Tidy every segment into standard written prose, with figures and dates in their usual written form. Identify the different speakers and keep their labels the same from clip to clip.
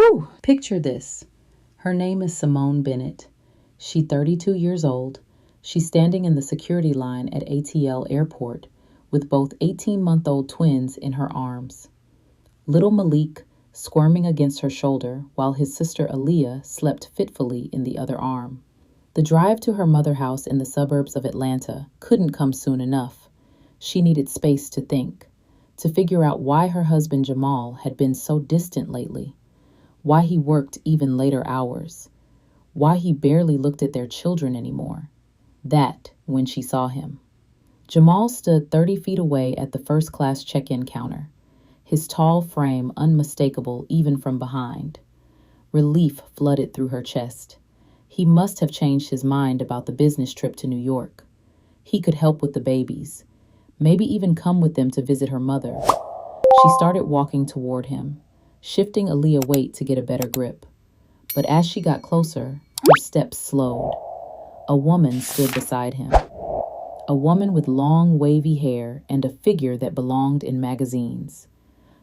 Speaker 1: Whew! Picture this. Her name is Simone Bennett. She's 32 years old. She's standing in the security line at ATL Airport with both 18-month-old twins in her arms. Little Malik squirming against her shoulder while his sister Aaliyah slept fitfully in the other arm. The drive to her mother house in the suburbs of Atlanta couldn't come soon enough. She needed space to think, to figure out why her husband Jamal had been so distant lately, why he worked even later hours, why he barely looked at their children anymore. That when she saw him. Jamal stood 30 feet away at the first-class check-in counter, his tall frame unmistakable even from behind. Relief flooded through her chest. He must have changed his mind about the business trip to New York. He could help with the babies, maybe even come with them to visit her mother. She started walking toward him, shifting Aaliyah's weight to get a better grip. But as she got closer, her steps slowed. A woman stood beside him. A woman with long, wavy hair and a figure that belonged in magazines.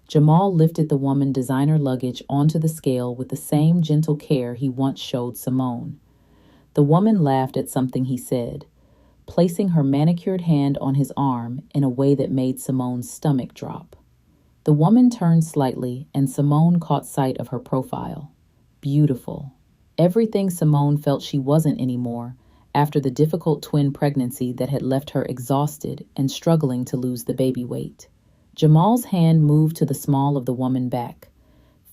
Speaker 1: Jamal lifted the woman's designer luggage onto the scale with the same gentle care he once showed Simone. The woman laughed at something he said, placing her manicured hand on his arm in a way that made Simone's stomach drop. The woman turned slightly, and Simone caught sight of her profile. Beautiful. Everything Simone felt she wasn't anymore after the difficult twin pregnancy that had left her exhausted and struggling to lose the baby weight. Jamal's hand moved to the small of the woman's back,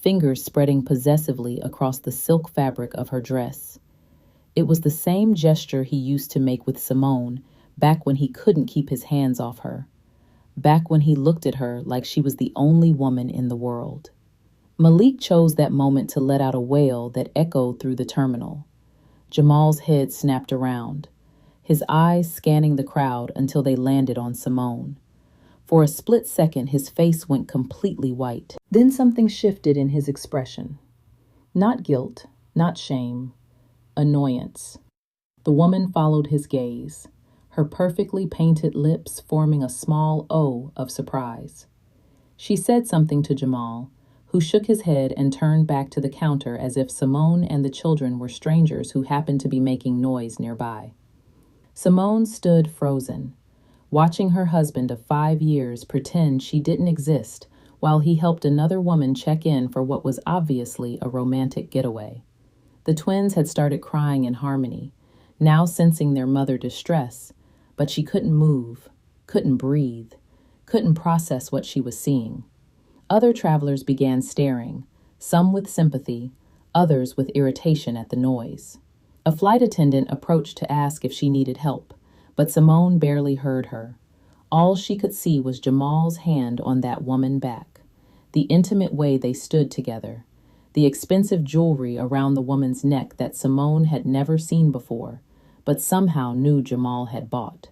Speaker 1: fingers spreading possessively across the silk fabric of her dress. It was the same gesture he used to make with Simone back when he couldn't keep his hands off her, back when he looked at her like she was the only woman in the world. Malik chose that moment to let out a wail that echoed through the terminal. Jamal's head snapped around, his eyes scanning the crowd until they landed on Simone. For a split second, his face went completely white. Then something shifted in his expression. Not guilt, not shame, annoyance. The woman followed his gaze, her perfectly painted lips forming a small O of surprise. She said something to Jamal, who shook his head and turned back to the counter as if Simone and the children were strangers who happened to be making noise nearby. Simone stood frozen, watching her husband of 5 years pretend she didn't exist while he helped another woman check in for what was obviously a romantic getaway. The twins had started crying in harmony, now sensing their mother's distress, but she couldn't move, couldn't breathe, couldn't process what she was seeing. Other travelers began staring, some with sympathy, others with irritation at the noise. A flight attendant approached to ask if she needed help, but Simone barely heard her. All she could see was Jamal's hand on that woman's back, the intimate way they stood together, the expensive jewelry around the woman's neck that Simone had never seen before, but somehow knew Jamal had bought.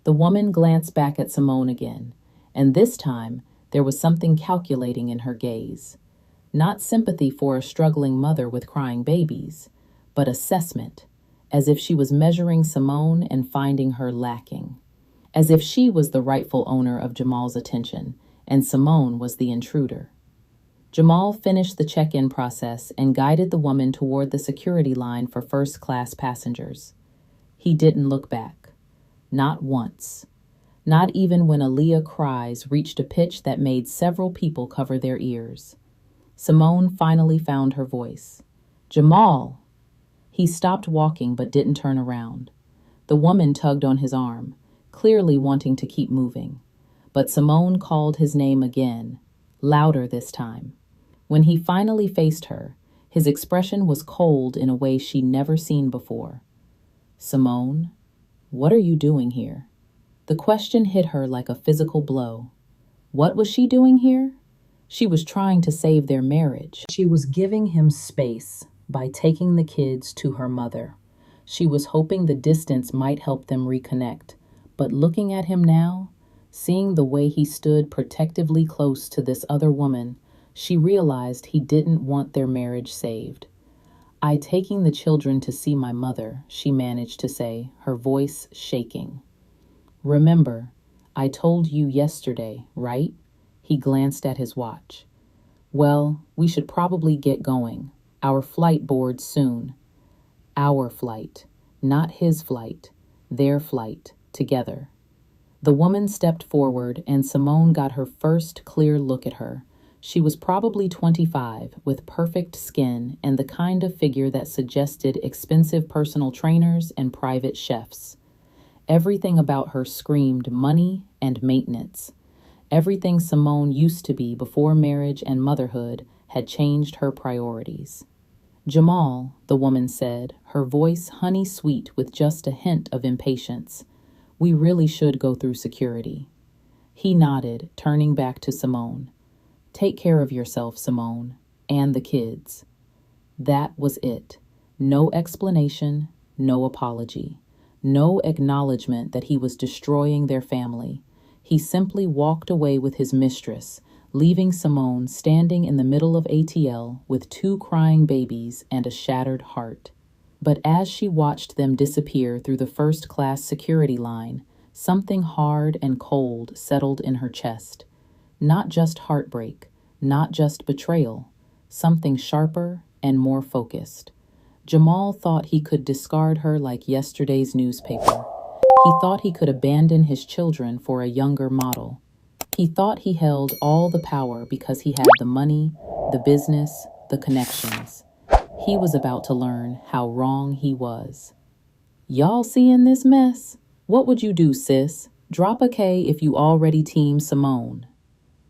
Speaker 1: The woman glanced back at Simone again, and this time there was something calculating in her gaze. Not sympathy for a struggling mother with crying babies, but assessment, as if she was measuring Simone and finding her lacking, as if she was the rightful owner of Jamal's attention and Simone was the intruder. Jamal finished the check-in process and guided the woman toward the security line for first-class passengers. He didn't look back. Not once. Not even when Aaliyah's cries reached a pitch that made several people cover their ears. Simone finally found her voice. "Jamal!" He stopped walking but didn't turn around. The woman tugged on his arm, clearly wanting to keep moving. But Simone called his name again, louder this time. When he finally faced her, his expression was cold in a way she'd never seen before. "Simone, what are you doing here?" The question hit her like a physical blow. What was she doing here? She was trying to save their marriage. She was giving him space by taking the kids to her mother. She was hoping the distance might help them reconnect. But looking at him now, seeing the way he stood protectively close to this other woman, she realized he didn't want their marriage saved. "I taking the children to see my mother," she managed to say, her voice shaking. "Remember, I told you yesterday, right?" He glanced at his watch. Well, we should probably get going. Our flight boards soon. Our flight, not his flight, their flight, together. The woman stepped forward, and Simone got her first clear look at her. She was probably 25, with perfect skin and the kind of figure that suggested expensive personal trainers and private chefs. Everything about her screamed money and maintenance. Everything Simone used to be before marriage and motherhood had changed her priorities. Jamal, the woman said, her voice honey-sweet with just a hint of impatience. We really should go through security. He nodded, turning back to Simone. Take care of yourself, Simone, and the kids. That was it. No explanation, no apology, no acknowledgement that he was destroying their family. He simply walked away with his mistress, leaving Simone standing in the middle of ATL with two crying babies and a shattered heart. But as she watched them disappear through the first-class security line, something hard and cold settled in her chest. Not just heartbreak, not just betrayal, something sharper and more focused. Jamal thought he could discard her like yesterday's newspaper. He thought he could abandon his children for a younger model. He thought he held all the power because he had the money, the business, the connections. He was about to learn how wrong he was. Y'all seeing this mess? What would you do, sis? Drop a K if you already Team Simone.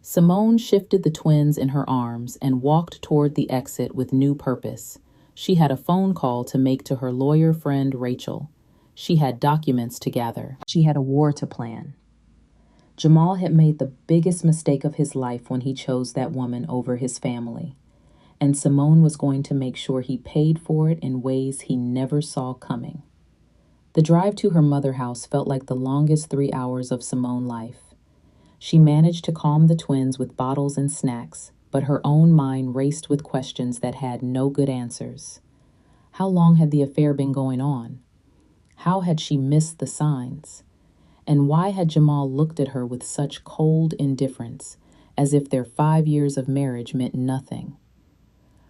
Speaker 1: Simone shifted the twins in her arms and walked toward the exit with new purpose. She had a phone call to make to her lawyer friend Rachel. She had documents to gather. She had a war to plan. Jamal had made the biggest mistake of his life when he chose that woman over his family, and Simone was going to make sure he paid for it in ways he never saw coming. The drive to her mother house felt like the longest 3 hours of Simone's life. She managed to calm the twins with bottles and snacks, but her own mind raced with questions that had no good answers. How long had the affair been going on? How had she missed the signs? And why had Jamal looked at her with such cold indifference, as if their 5 years of marriage meant nothing?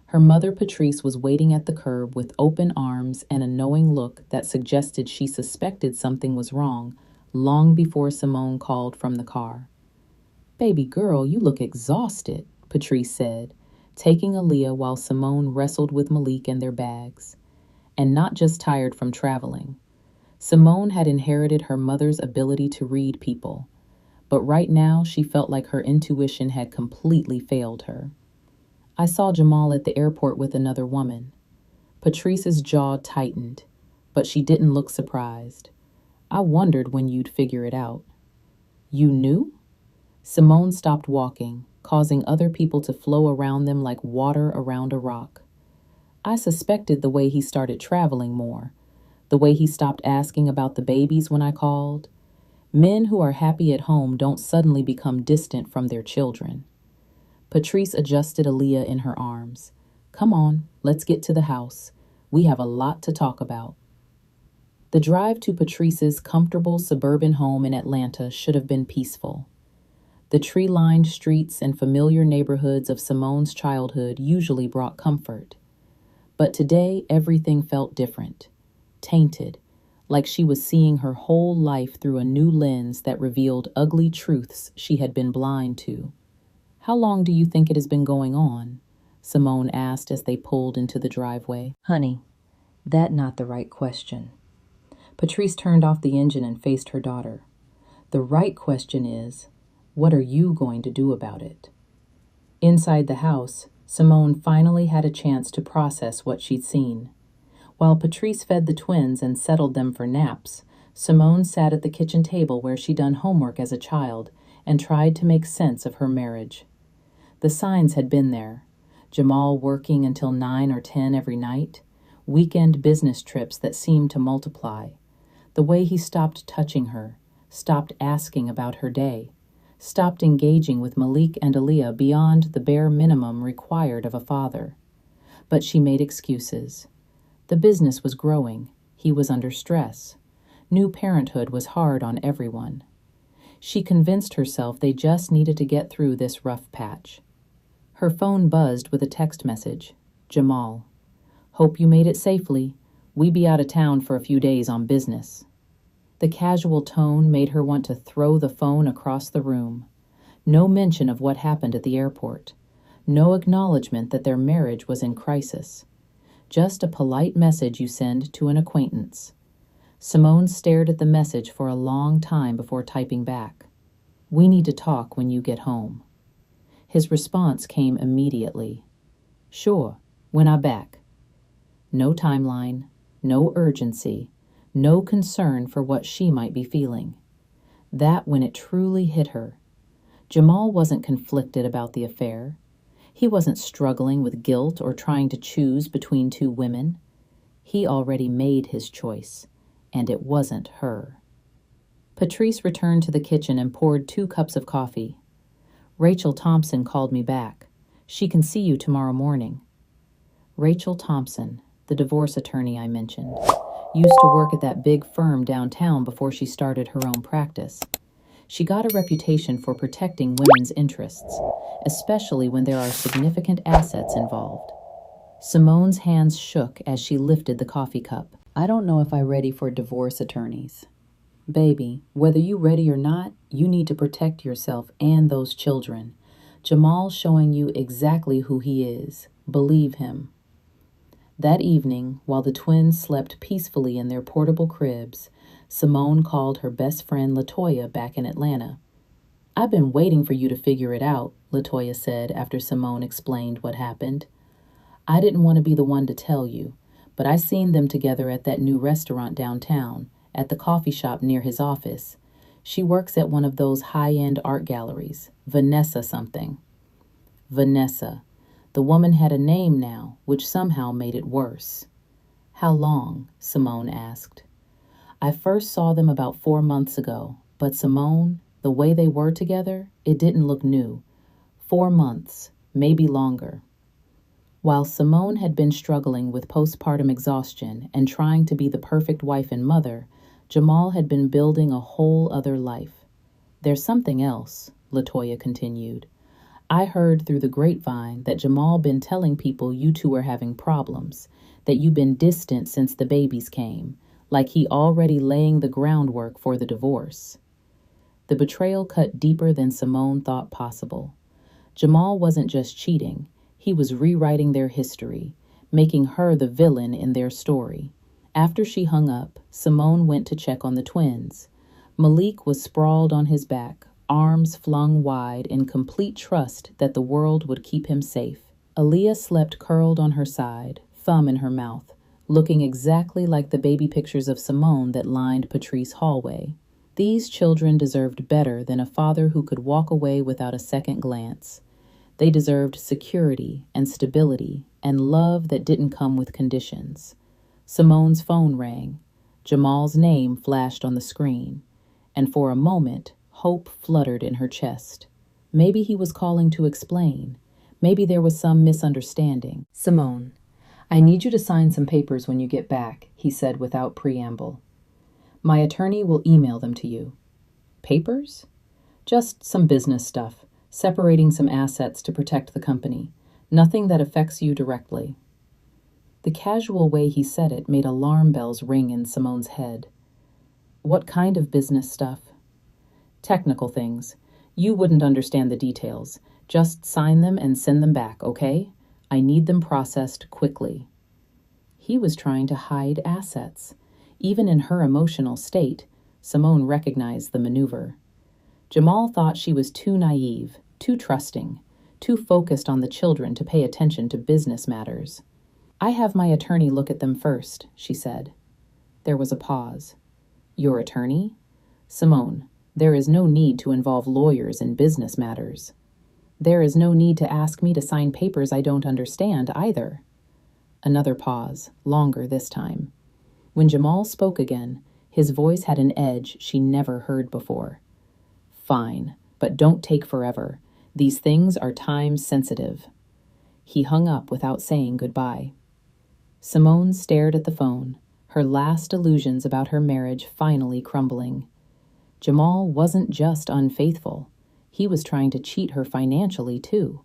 Speaker 1: Her mother, Patrice, was waiting at the curb with open arms and a knowing look that suggested she suspected something was wrong long before Simone called from the car. Baby girl, you look exhausted, Patrice said, taking Aaliyah while Simone wrestled with Malik and their bags. And not just tired from traveling. Simone had inherited her mother's ability to read people, but right now she felt like her intuition had completely failed her. I saw Jamal at the airport with another woman. Patrice's jaw tightened, but she didn't look surprised. I wondered when you'd figure it out. You knew? Simone stopped walking, causing other people to flow around them like water around a rock. I suspected the way he started traveling more, the way he stopped asking about the babies when I called. Men who are happy at home don't suddenly become distant from their children. Patrice adjusted Aaliyah in her arms. Come on, let's get to the house. We have a lot to talk about. The drive to Patrice's comfortable suburban home in Atlanta should have been peaceful. The tree-lined streets and familiar neighborhoods of Simone's childhood usually brought comfort. But today, everything felt different, tainted, like she was seeing her whole life through a new lens that revealed ugly truths she had been blind to. How long do you think it has been going on? Simone asked as they pulled into the driveway.
Speaker 2: Honey, that not the right question. Patrice turned off the engine and faced her daughter. The right question is, what are you going to do about it? Inside the house, Simone finally had a chance to process what she'd seen. While Patrice fed the twins and settled them for naps, Simone sat at the kitchen table where she'd done homework as a child and tried to make sense of her marriage. The signs had been there. Jamal working until 9 or 10 every night, weekend business trips that seemed to multiply, the way he stopped touching her, stopped asking about her day, stopped engaging with Malik and Aaliyah beyond the bare minimum required of a father. But she made excuses. The business was growing. He was under stress. New parenthood was hard on everyone. She convinced herself they just needed to get through this rough patch.
Speaker 1: Her phone buzzed with a text message. Jamal. Hope you made it safely. We be out of town for a few days on business. The casual tone made her want to throw the phone across the room. No mention of what happened at the airport. No acknowledgement that their marriage was in crisis. Just a polite message you send to an acquaintance. Simone stared at the message for a long time before typing back. We need to talk when you get home. His response came immediately. Sure, when I back. No timeline, no urgency, no concern for what she might be feeling. That when it truly hit her. Jamal wasn't conflicted about the affair. He wasn't struggling with guilt or trying to choose between two women. He already made his choice, and it wasn't her. Patrice returned to the kitchen and poured 2 cups of coffee. Rachel Thompson called me back. She can see you tomorrow morning. Rachel Thompson, the divorce attorney I mentioned, used to work at that big firm downtown before she started her own practice. She got a reputation for protecting women's interests, especially when there are significant assets involved. Simone's hands shook as she lifted the coffee cup. I don't know if I'm ready for divorce attorneys. Baby, whether you ready or not, you need to protect yourself and those children. Jamal's showing you exactly who he is. Believe him. That evening, while the twins slept peacefully in their portable cribs, Simone called her best friend LaToya back in Atlanta. I've been waiting for you to figure it out, LaToya said after Simone explained what happened. I didn't want to be the one to tell you, but I seen them together at that new restaurant downtown, at the coffee shop near his office. She works at one of those high-end art galleries, Vanessa something. Vanessa. The woman had a name now, which somehow made it worse. How long? Simone asked. I first saw them about 4 months ago, but Simone, the way they were together, it didn't look new. 4 months, maybe longer. While Simone had been struggling with postpartum exhaustion and trying to be the perfect wife and mother, Jamal had been building a whole other life. There's something else, LaToya continued. I heard through the grapevine that Jamal been telling people you two were having problems, that you've been distant since the babies came, like he already laying the groundwork for the divorce. The betrayal cut deeper than Simone thought possible. Jamal wasn't just cheating, he was rewriting their history, making her the villain in their story. After she hung up, Simone went to check on the twins. Malik was sprawled on his back, arms flung wide in complete trust that the world would keep him safe. Aaliyah slept curled on her side, thumb in her mouth, looking exactly like the baby pictures of Simone that lined Patrice's hallway. These children deserved better than a father who could walk away without a second glance. They deserved security and stability and love that didn't come with conditions. Simone's phone rang. Jamal's name flashed on the screen, and for a moment, hope fluttered in her chest. Maybe he was calling to explain. Maybe there was some misunderstanding. Simone, I need you to sign some papers when you get back, he said without preamble. My attorney will email them to you. Papers? Just some business stuff, separating some assets to protect the company. Nothing that affects you directly. The casual way he said it made alarm bells ring in Simone's head. What kind of business stuff? Technical things. You wouldn't understand the details. Just sign them and send them back, okay? I need them processed quickly. He was trying to hide assets. Even in her emotional state, Simone recognized the maneuver. Jamal thought she was too naive, too trusting, too focused on the children to pay attention to business matters. I have my attorney look at them first, she said. There was a pause. Your attorney? Simone, there is no need to involve lawyers in business matters. There is no need to ask me to sign papers I don't understand either. Another pause, longer this time. When Jamal spoke again, his voice had an edge she never heard before. Fine, but don't take forever. These things are time sensitive. He hung up without saying goodbye. Simone stared at the phone, her last illusions about her marriage finally crumbling. Jamal wasn't just unfaithful. He was trying to cheat her financially, too.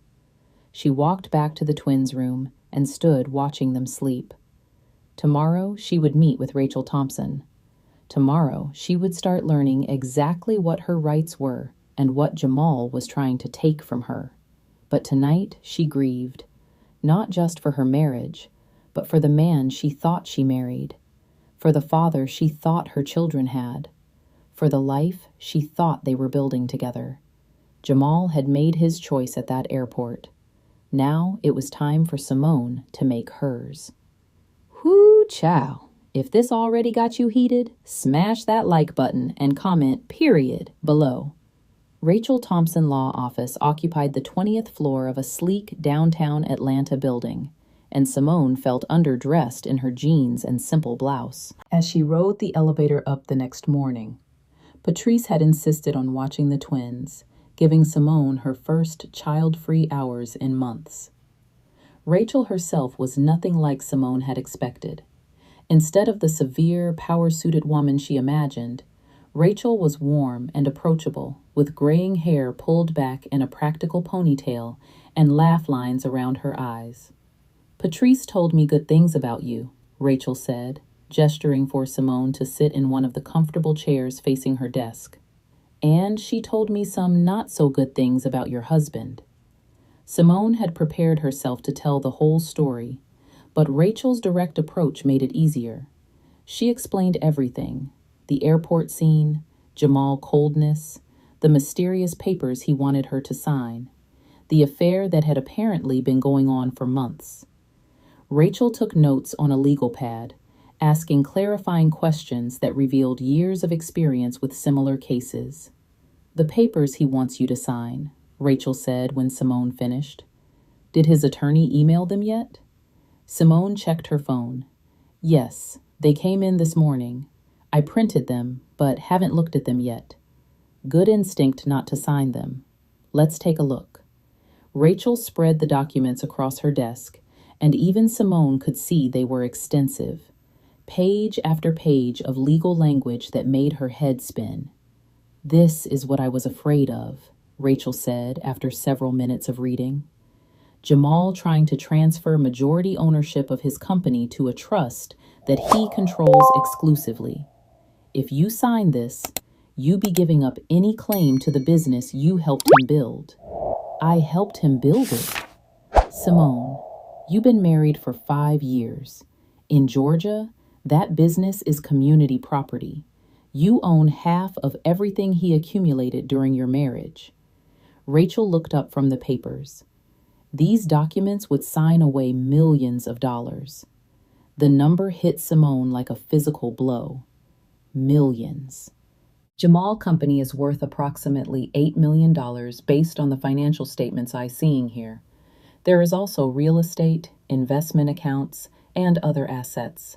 Speaker 1: She walked back to the twins' room and stood watching them sleep. Tomorrow, she would meet with Rachel Thompson. Tomorrow, she would start learning exactly what her rights were and what Jamal was trying to take from her. But tonight, she grieved, not just for her marriage, but for the man she thought she married, for the father she thought her children had, for the life she thought they were building together. Jamal had made his choice at that airport. Now it was time for Simone to make hers. Whoo, chow. If this already got you heated, smash that like button and comment "period" below. Rachel Thompson Law Office occupied the 20th floor of a sleek downtown Atlanta building, and Simone felt underdressed in her jeans and simple blouse. As she rode the elevator up the next morning, Patrice had insisted on watching the twins, giving Simone her first child-free hours in months. Rachel herself was nothing like Simone had expected. Instead of the severe, power-suited woman she imagined, Rachel was warm and approachable, with graying hair pulled back in a practical ponytail and laugh lines around her eyes. "Patrice told me good things about you," Rachel said, gesturing for Simone to sit in one of the comfortable chairs facing her desk. "And she told me some not-so-good things about your husband." Simone had prepared herself to tell the whole story, but Rachel's direct approach made it easier. She explained everything: the airport scene, Jamal coldness, the mysterious papers he wanted her to sign, the affair that had apparently been going on for months. Rachel took notes on a legal pad, asking clarifying questions that revealed years of experience with similar cases. "The papers he wants you to sign," Rachel said when Simone finished. "Did his attorney email them yet?" Simone checked her phone. "Yes, they came in this morning. I printed them, but haven't looked at them yet. Good instinct not to sign them. Let's take a look." Rachel spread the documents across her desk, and even Simone could see they were extensive. Page after page of legal language that made her head spin. "This is what I was afraid of," Rachel said after several minutes of reading. Jamal trying to transfer majority ownership of his company to a trust that he controls exclusively. "If you sign this, you be giving up any claim to the business you helped him build." "I helped him build it?" "Simone, you've been married for 5 years. In Georgia, that business is community property. You own half of everything he accumulated during your marriage." Rachel looked up from the papers. These documents would sign away millions of dollars. The number hit Simone like a physical blow. Millions. "Jamal Company is worth approximately $8 million based on the financial statements I'm seeing here. There is also real estate, investment accounts, and other assets.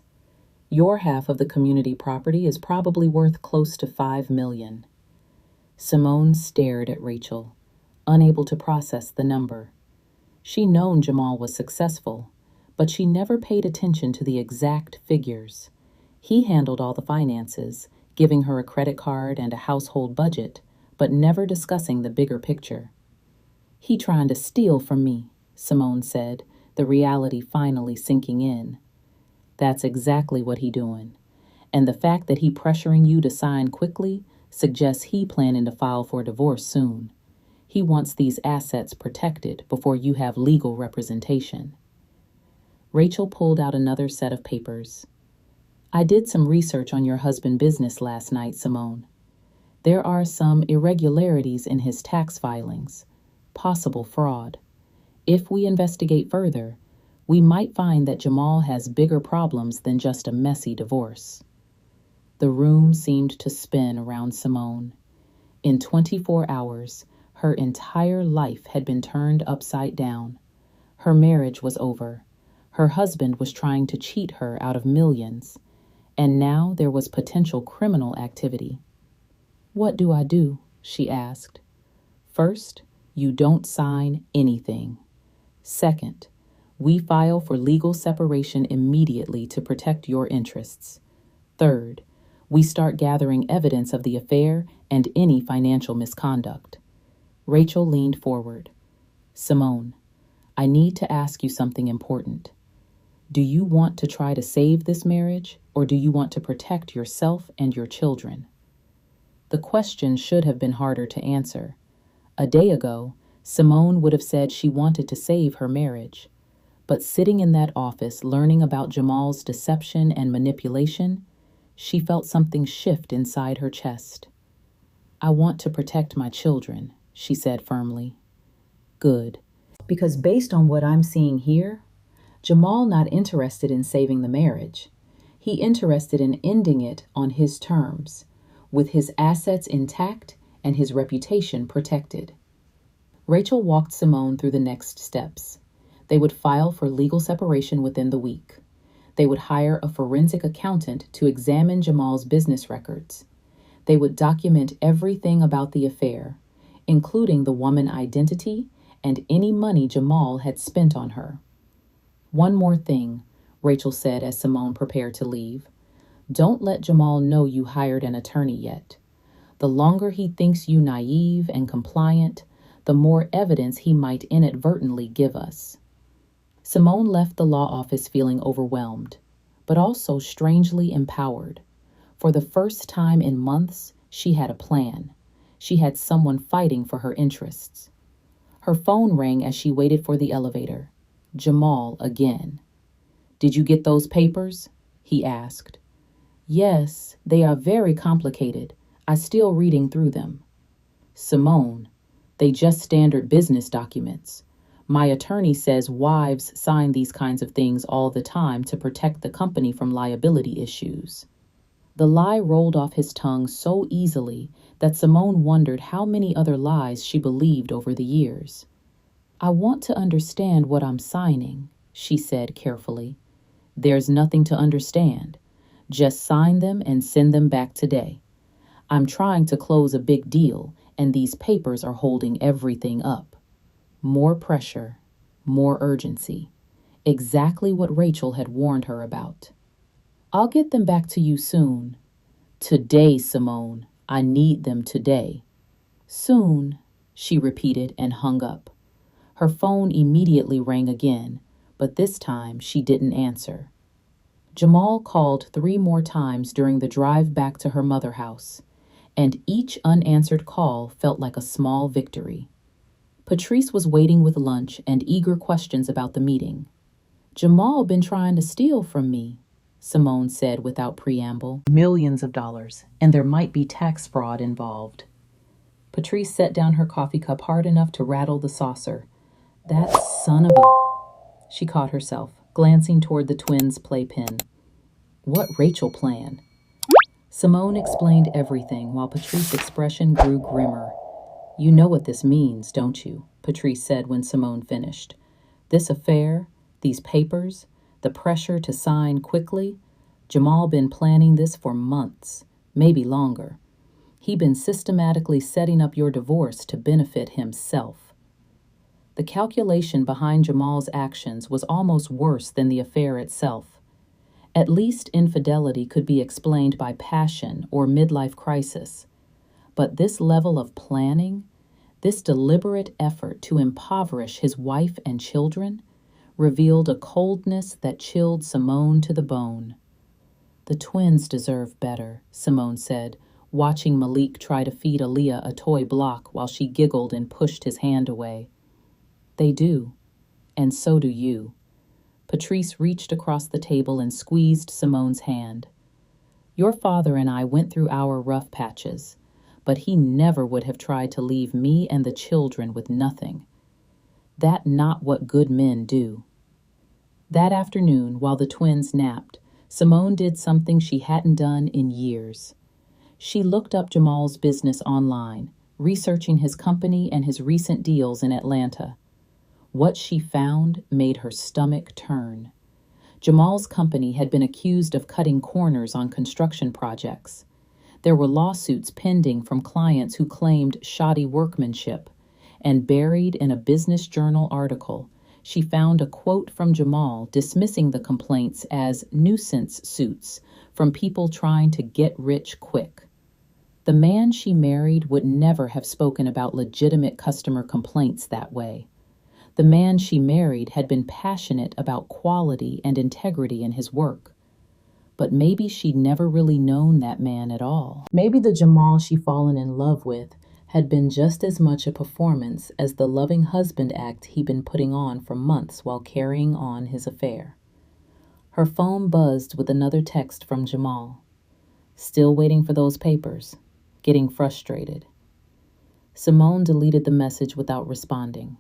Speaker 1: Your half of the community property is probably worth close to $5 million. Simone stared at Rachel, unable to process the number. She'd known Jamal was successful, but she never paid attention to the exact figures. He handled all the finances, giving her a credit card and a household budget, but never discussing the bigger picture. "He trying to steal from me," Simone said, the reality finally sinking in. "That's exactly what he doing. And the fact that he pressuring you to sign quickly suggests he planning to file for divorce soon. He wants these assets protected before you have legal representation." Rachel pulled out another set of papers. "I did some research on your husband's business last night, Simone. There are some irregularities in his tax filings, possible fraud. If we investigate further, we might find that Jamal has bigger problems than just a messy divorce." The room seemed to spin around Simone. In 24 hours, her entire life had been turned upside down. Her marriage was over. Her husband was trying to cheat her out of millions. And now there was potential criminal activity. "What do I do?" she asked. "First, you don't sign anything. Second, we file for legal separation immediately to protect your interests. Third, we start gathering evidence of the affair and any financial misconduct." Rachel leaned forward. "Simone, I need to ask you something important. Do you want to try to save this marriage, or do you want to protect yourself and your children?" The question should have been harder to answer. A day ago, Simone would have said she wanted to save her marriage. But sitting in that office learning about Jamal's deception and manipulation, she felt something shift inside her chest. "I want to protect my children," she said firmly. "Good. Because based on what I'm seeing here, Jamal not interested in saving the marriage. He interested in ending it on his terms, with his assets intact and his reputation protected." Rachel walked Simone through the next steps. They would file for legal separation within the week. They would hire a forensic accountant to examine Jamal's business records. They would document everything about the affair, including the woman's identity and any money Jamal had spent on her. "One more thing," Rachel said as Simone prepared to leave. "Don't let Jamal know you hired an attorney yet. The longer he thinks you naive and compliant, the more evidence he might inadvertently give us." Simone left the law office feeling overwhelmed, but also strangely empowered. For the first time in months, she had a plan. She had someone fighting for her interests. Her phone rang as she waited for the elevator. Jamal again. "Did you get those papers?" he asked. "Yes, they are very complicated. I'm still reading through them." "Simone, they just standard business documents. My attorney says wives sign these kinds of things all the time to protect the company from liability issues." The lie rolled off his tongue so easily that Simone wondered how many other lies she believed over the years. "I want to understand what I'm signing," she said carefully. "There's nothing to understand. Just sign them and send them back today. I'm trying to close a big deal, and these papers are holding everything up." More pressure, more urgency. Exactly what Rachel had warned her about. "I'll get them back to you soon." "Today, Simone. I need them today." "Soon," she repeated and hung up. Her phone immediately rang again, but this time she didn't answer. Jamal called 3 more times during the drive back to her mother house, and each unanswered call felt like a small victory. Patrice was waiting with lunch and eager questions about the meeting. "Jamal been trying to steal from me," Simone said without preamble. "Millions of dollars, and there might be tax fraud involved." Patrice set down her coffee cup hard enough to rattle the saucer. "That son of a—" She caught herself, glancing toward the twins' playpen. What Rachel plan? Simone explained everything while Patrice's expression grew grimmer. "You know what this means, don't you?" Patrice said when Simone finished. "This affair, these papers, the pressure to sign quickly, Jamal been planning this for months, maybe longer. He been systematically setting up your divorce to benefit himself." The calculation behind Jamal's actions was almost worse than the affair itself. At least infidelity could be explained by passion or midlife crisis. But this level of planning, this deliberate effort to impoverish his wife and children, revealed a coldness that chilled Simone to the bone. "The twins deserve better," Simone said, watching Malik try to feed Aaliyah a toy block while she giggled and pushed his hand away. "They do, and so do you." Patrice reached across the table and squeezed Simone's hand. "Your father and I went through our rough patches, but he never would have tried to leave me and the children with nothing. That's not what good men do." That afternoon, while the twins napped, Simone did something she hadn't done in years. She looked up Jamal's business online, researching his company and his recent deals in Atlanta. What she found made her stomach turn. Jamal's company had been accused of cutting corners on construction projects. There were lawsuits pending from clients who claimed shoddy workmanship, and buried in a Business Journal article, she found a quote from Jamal dismissing the complaints as nuisance suits from people trying to get rich quick. The man she married would never have spoken about legitimate customer complaints that way. The man she married had been passionate about quality and integrity in his work. But maybe she'd never really known that man at all. Maybe the Jamal she'd fallen in love with had been just as much a performance as the loving husband act he'd been putting on for months while carrying on his affair. Her phone buzzed with another text from Jamal. Still waiting for those papers. Getting frustrated. Simone deleted the message without responding.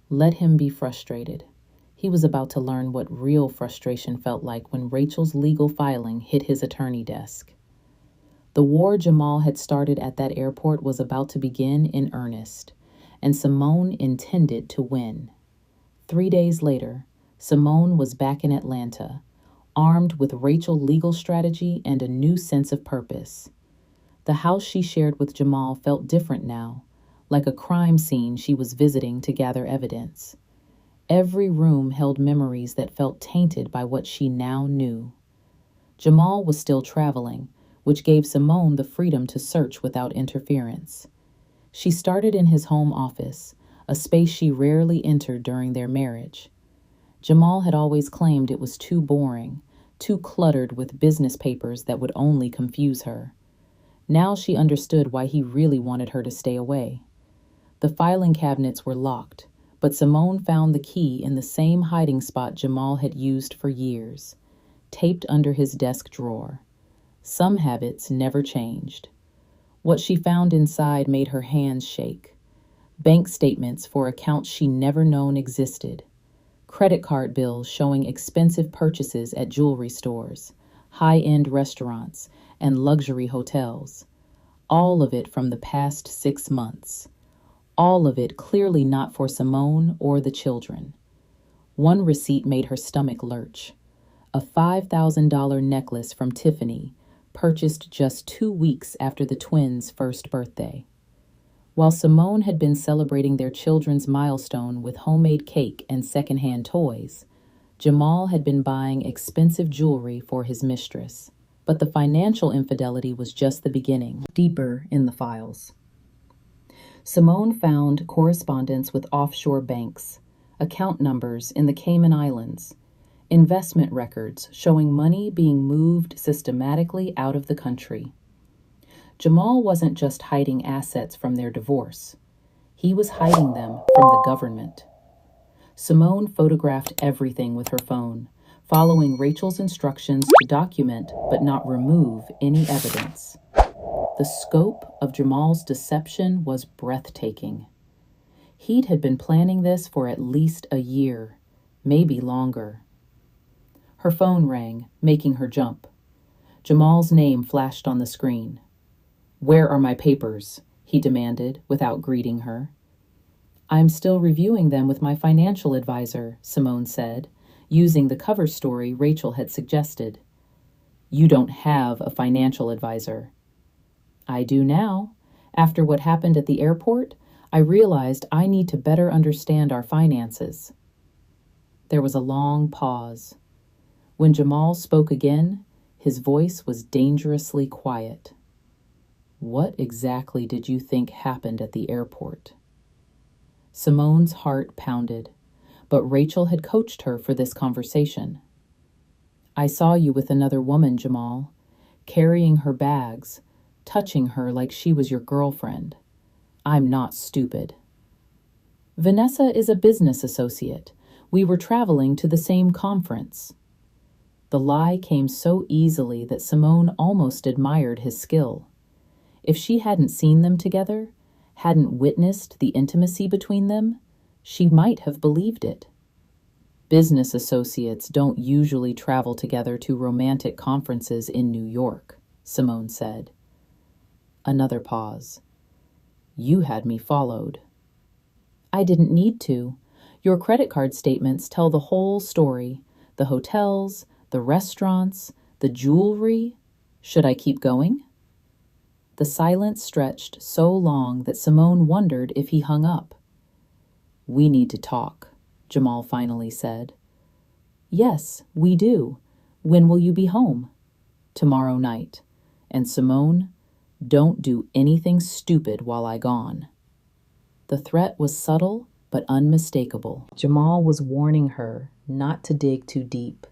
Speaker 1: Let him be frustrated. He was about to learn what real frustration felt like when Rachel's legal filing hit his attorney desk. The war Jamal had started at that airport was about to begin in earnest, and Simone intended to win. 3 days later, Simone was back in Atlanta, armed with Rachel's legal strategy and a new sense of purpose. The house she shared with Jamal felt different now, like a crime scene she was visiting to gather evidence. Every room held memories that felt tainted by what she now knew. Jamal was still traveling, which gave Simone the freedom to search without interference. She started in his home office, a space she rarely entered during their marriage. Jamal had always claimed it was too boring, too cluttered with business papers that would only confuse her. Now she understood why he really wanted her to stay away. The filing cabinets were locked, but Simone found the key in the same hiding spot Jamal had used for years, taped under his desk drawer. Some habits never changed. What she found inside made her hands shake. Bank statements for accounts she never known existed. Credit card bills showing expensive purchases at jewelry stores, high-end restaurants, and luxury hotels. All of it from the past 6 months. All of it clearly not for Simone or the children. One receipt made her stomach lurch. A $5,000 necklace from Tiffany, purchased just 2 weeks after the twins' first birthday. While Simone had been celebrating their children's milestone with homemade cake and secondhand toys, Jamal had been buying expensive jewelry for his mistress. But the financial infidelity was just the beginning, deeper in the files. Simone found correspondence with offshore banks, account numbers in the Cayman Islands, investment records showing money being moved systematically out of the country. Jamal wasn't just hiding assets from their divorce. He was hiding them from the government. Simone photographed everything with her phone, following Rachel's instructions to document but not remove any evidence. The scope of Jamal's deception was breathtaking. He'd had been planning this for at least a year, maybe longer. Her phone rang, making her jump. Jamal's name flashed on the screen. "Where are my papers?" he demanded without greeting her. "I'm still reviewing them with my financial advisor," Simone said, using the cover story Rachel had suggested. "You don't have a financial advisor." "I do now. After what happened at the airport, I realized I need to better understand our finances." There was a long pause. When Jamal spoke again, his voice was dangerously quiet. "What exactly did you think happened at the airport?" Simone's heart pounded, but Rachel had coached her for this conversation. "I saw you with another woman, Jamal, carrying her bags, touching her like she was your girlfriend. I'm not stupid." "Vanessa is a business associate. We were traveling to the same conference." The lie came so easily that Simone almost admired his skill. If she hadn't seen them together, hadn't witnessed the intimacy between them, she might have believed it. "Business associates don't usually travel together to romantic conferences in New York," Simone said. Another pause. "You had me followed." "I didn't need to. Your credit card statements tell the whole story. The hotels, the restaurants, the jewelry. Should I keep going?" The silence stretched so long that Simone wondered if he hung up. "We need to talk," Jamal finally said. "Yes, we do. When will you be home?" "Tomorrow night. And Simone, don't do anything stupid while I'm gone." The threat was subtle but unmistakable. Jamal was warning her not to dig too deep,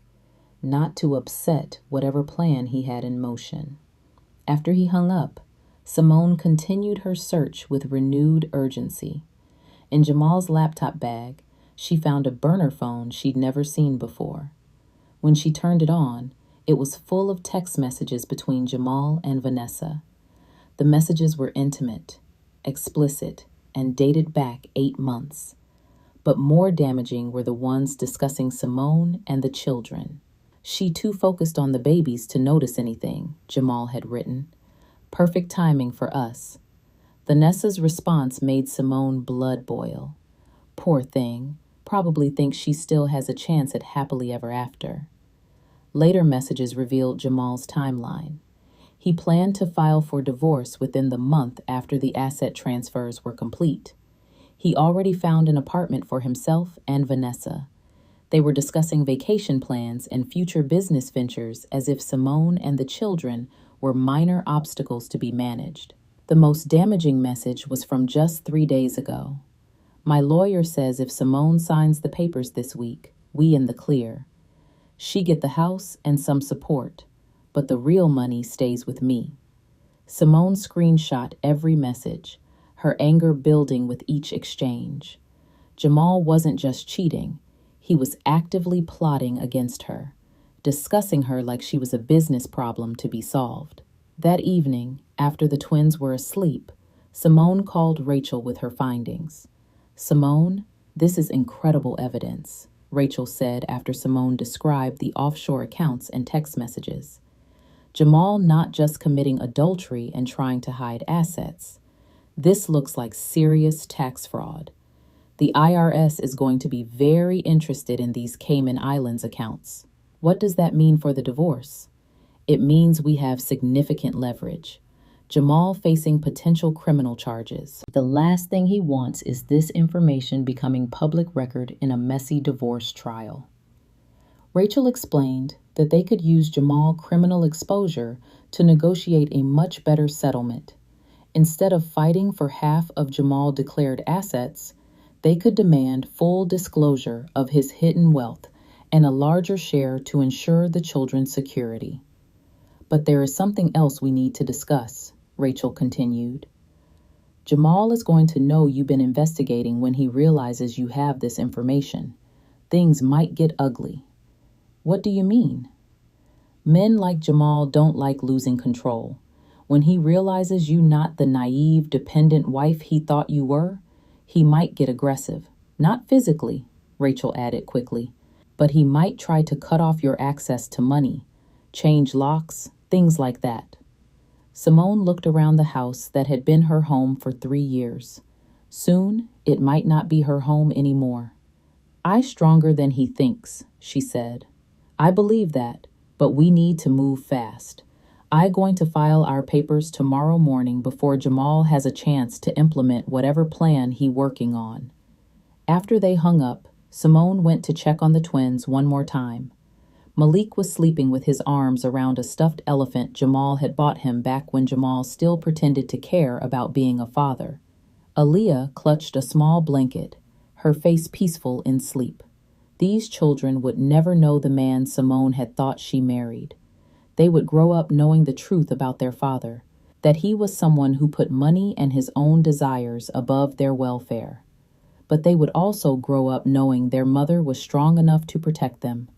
Speaker 1: not to upset whatever plan he had in motion. After he hung up, Simone continued her search with renewed urgency. In Jamal's laptop bag, she found a burner phone she'd never seen before. When she turned it on, it was full of text messages between Jamal and Vanessa. The messages were intimate, explicit, and dated back 8 months. But more damaging were the ones discussing Simone and the children. She too focused on the babies to notice anything, Jamal had written. Perfect timing for us. Vanessa's response made Simone blood boil. Poor thing, probably thinks she still has a chance at happily ever after. Later messages revealed Jamal's timeline. He planned to file for divorce within the month after the asset transfers were complete. He already found an apartment for himself and Vanessa. They were discussing vacation plans and future business ventures as if Simone and the children were minor obstacles to be managed. The most damaging message was from just 3 days ago. My lawyer says if Simone signs the papers this week, we in the clear. She get the house and some support, but the real money stays with me. Simone screenshot every message, her anger building with each exchange. Jamal wasn't just cheating, he was actively plotting against her, discussing her like she was a business problem to be solved. That evening, after the twins were asleep, Simone called Rachel with her findings. Simone, this is incredible evidence, Rachel said after Simone described the offshore accounts and text messages. Jamal not just committing adultery and trying to hide assets. This looks like serious tax fraud. The IRS is going to be very interested in these Cayman Islands accounts. What does that mean for the divorce? It means we have significant leverage. Jamal facing potential criminal charges. The last thing he wants is this information becoming public record in a messy divorce trial. Rachel explained that they could use Jamal criminal exposure to negotiate a much better settlement. Instead of fighting for half of Jamal declared assets, they could demand full disclosure of his hidden wealth and a larger share to ensure the children's security. But there is something else we need to discuss, Rachel continued. Jamal is going to know you've been investigating when he realizes you have this information. Things might get ugly. What do you mean? Men like Jamal don't like losing control. When he realizes you not the naive, dependent wife he thought you were, he might get aggressive. Not physically, Rachel added quickly, but he might try to cut off your access to money, change locks, things like that. Simone looked around the house that had been her home for 3 years. Soon, it might not be her home anymore. "I'm stronger than he thinks," she said. "I believe that, but we need to move fast. I'm going to file our papers tomorrow morning before Jamal has a chance to implement whatever plan he's working on." After they hung up, Simone went to check on the twins one more time. Malik was sleeping with his arms around a stuffed elephant Jamal had bought him back when Jamal still pretended to care about being a father. Aaliyah clutched a small blanket, her face peaceful in sleep. These children would never know the man Simone had thought she married. They would grow up knowing the truth about their father, that he was someone who put money and his own desires above their welfare. But they would also grow up knowing their mother was strong enough to protect them,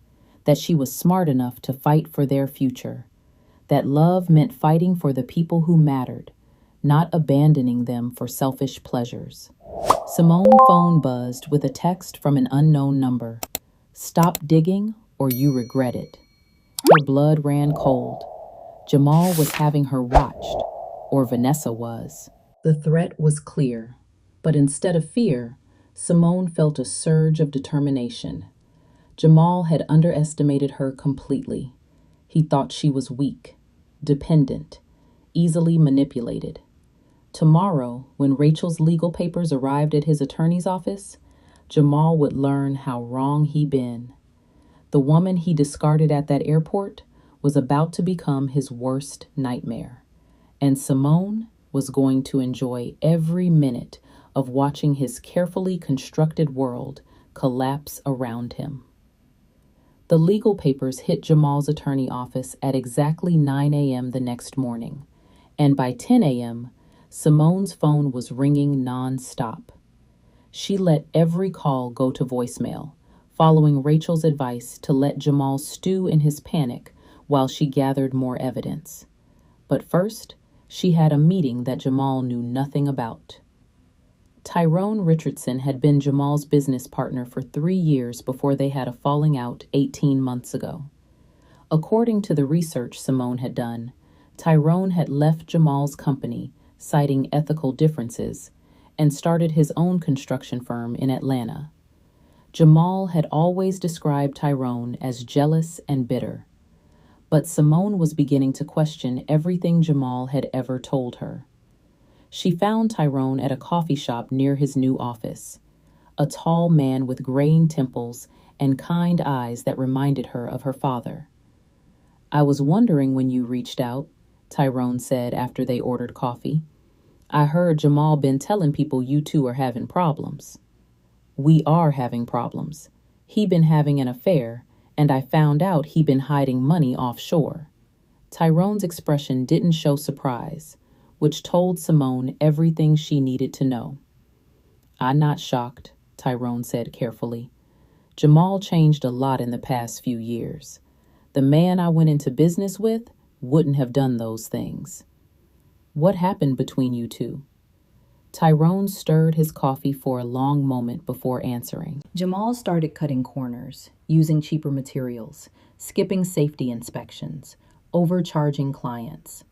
Speaker 1: that she was smart enough to fight for their future, that love meant fighting for the people who mattered, not abandoning them for selfish pleasures. Simone's phone buzzed with a text from an unknown number. "Stop digging or you regret it." Her blood ran cold. Jamal was having her watched, or Vanessa was. The threat was clear, but instead of fear, Simone felt a surge of determination. Jamal had underestimated her completely. He thought she was weak, dependent, easily manipulated. Tomorrow, when Rachel's legal papers arrived at his attorney's office, Jamal would learn how wrong he'd been. The woman he discarded at that airport was about to become his worst nightmare, and Simone was going to enjoy every minute of watching his carefully constructed world collapse around him. The legal papers hit Jamal's attorney office at exactly 9 a.m. the next morning, and by 10 a.m., Simone's phone was ringing non-stop. She let every call go to voicemail, following Rachel's advice to let Jamal stew in his panic while she gathered more evidence. But first, she had a meeting that Jamal knew nothing about. Tyrone Richardson had been Jamal's business partner for 3 years before they had a falling out 18 months ago. According to the research Simone had done, Tyrone had left Jamal's company, citing ethical differences, and started his own construction firm in Atlanta. Jamal had always described Tyrone as jealous and bitter, but Simone was beginning to question everything Jamal had ever told her. She found Tyrone at a coffee shop near his new office, a tall man with graying temples and kind eyes that reminded her of her father. "I was wondering when you reached out," Tyrone said after they ordered coffee. "I heard Jamal been telling people you two are having problems." "We are having problems. He been having an affair, and I found out he been hiding money offshore." Tyrone's expression didn't show surprise, which told Simone everything she needed to know. "I'm not shocked," Tyrone said carefully. "Jamal changed a lot in the past few years. The man I went into business with wouldn't have done those things." "What happened between you two?" Tyrone stirred his coffee for a long moment before answering.
Speaker 2: Jamal started cutting corners, using cheaper materials, skipping safety inspections, overcharging clients.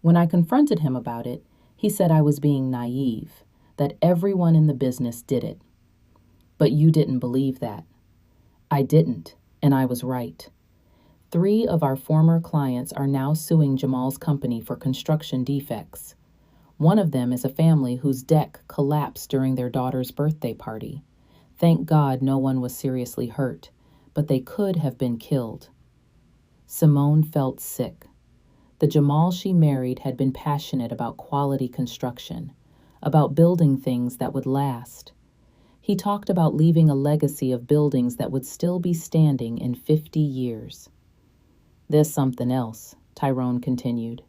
Speaker 2: When I confronted him about it, he said I was being naive, that everyone in the business did it. "But you didn't believe that." "I didn't, and I was right." 3 of our former clients are now suing Jamal's company for construction defects. One of them is a family whose deck collapsed during their daughter's birthday party. Thank God no one was seriously hurt, but they could have been killed. Simone felt sick. The Jamal she married had been passionate about quality construction, about building things that would last. He talked about leaving a legacy of buildings that would still be standing in 50 years. "There's something else," Tyrone continued.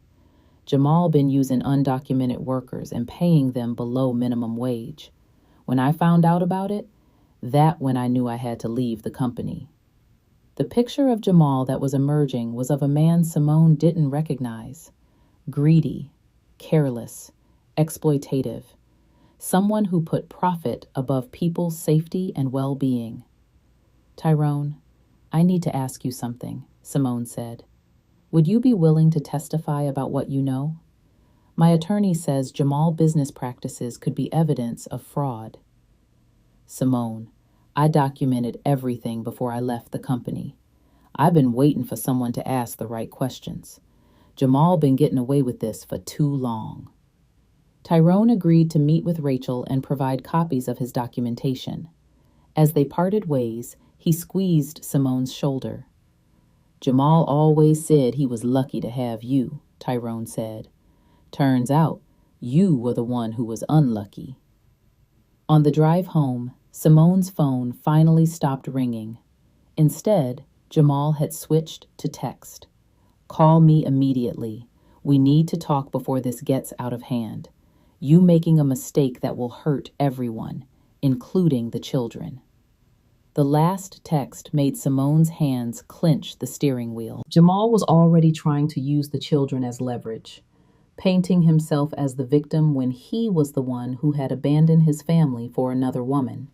Speaker 2: "Jamal been using undocumented workers and paying them below minimum wage. When I found out about it, when I knew I had to leave the company." The picture of Jamal that was emerging was of a man Simone didn't recognize. Greedy, careless, exploitative. Someone who put profit above people's safety and well-being. "Tyrone, I need to ask you something," Simone said. "Would you be willing to testify about what you know? My attorney says Jamal business practices could be evidence of fraud." "Simone, I documented everything before I left the company. I've been waiting for someone to ask the right questions. Jamal been getting away with this for too long." Tyrone agreed to meet with Rachel and provide copies of his documentation. As they parted ways, he squeezed Simone's shoulder. "Jamal always said he was lucky to have you," Tyrone said. "Turns out, you were the one who was unlucky." On the drive home, Simone's phone finally stopped ringing. Instead, Jamal had switched to text. "Call me immediately. We need to talk before this gets out of hand. You making a mistake that will hurt everyone, including the children." The last text made Simone's hands clench the steering wheel. Jamal was already trying to use the children as leverage, painting himself as the victim when he was the one who had abandoned his family for another woman.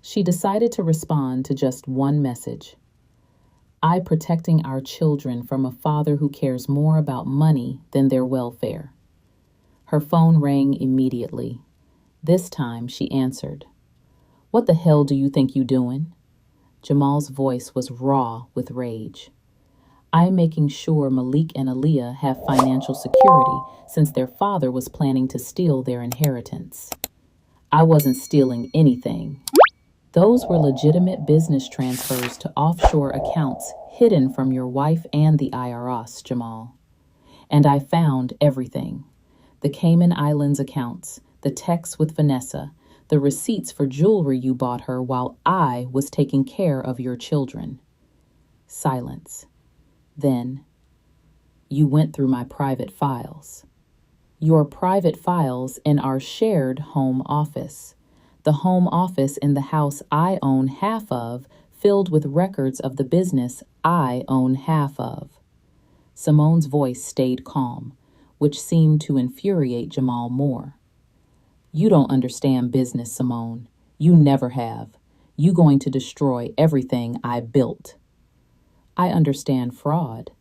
Speaker 2: She decided to respond to just one message. "I protecting our children from a father who cares more about money than their welfare." Her phone rang immediately. This time she answered. "What the hell do you think you doing?" Jamal's voice was raw with rage. "I'm making sure Malik and Aaliyah have financial security since their father was planning to steal their inheritance." "I wasn't stealing anything. Those were legitimate business transfers to offshore accounts hidden from your wife and the IRS, Jamal. And I found everything. The Cayman Islands accounts,
Speaker 1: the texts with Vanessa, the receipts for jewelry you bought her while I was taking care of your children. Silence. Then, you went through my private files. Your private files in our shared home office. The home office in the house I own half of, filled with records of the business I own half of. Simone's voice stayed calm, which seemed to infuriate Jamal more. You don't understand business, Simone. You never have. You going to destroy everything I built. I understand fraud.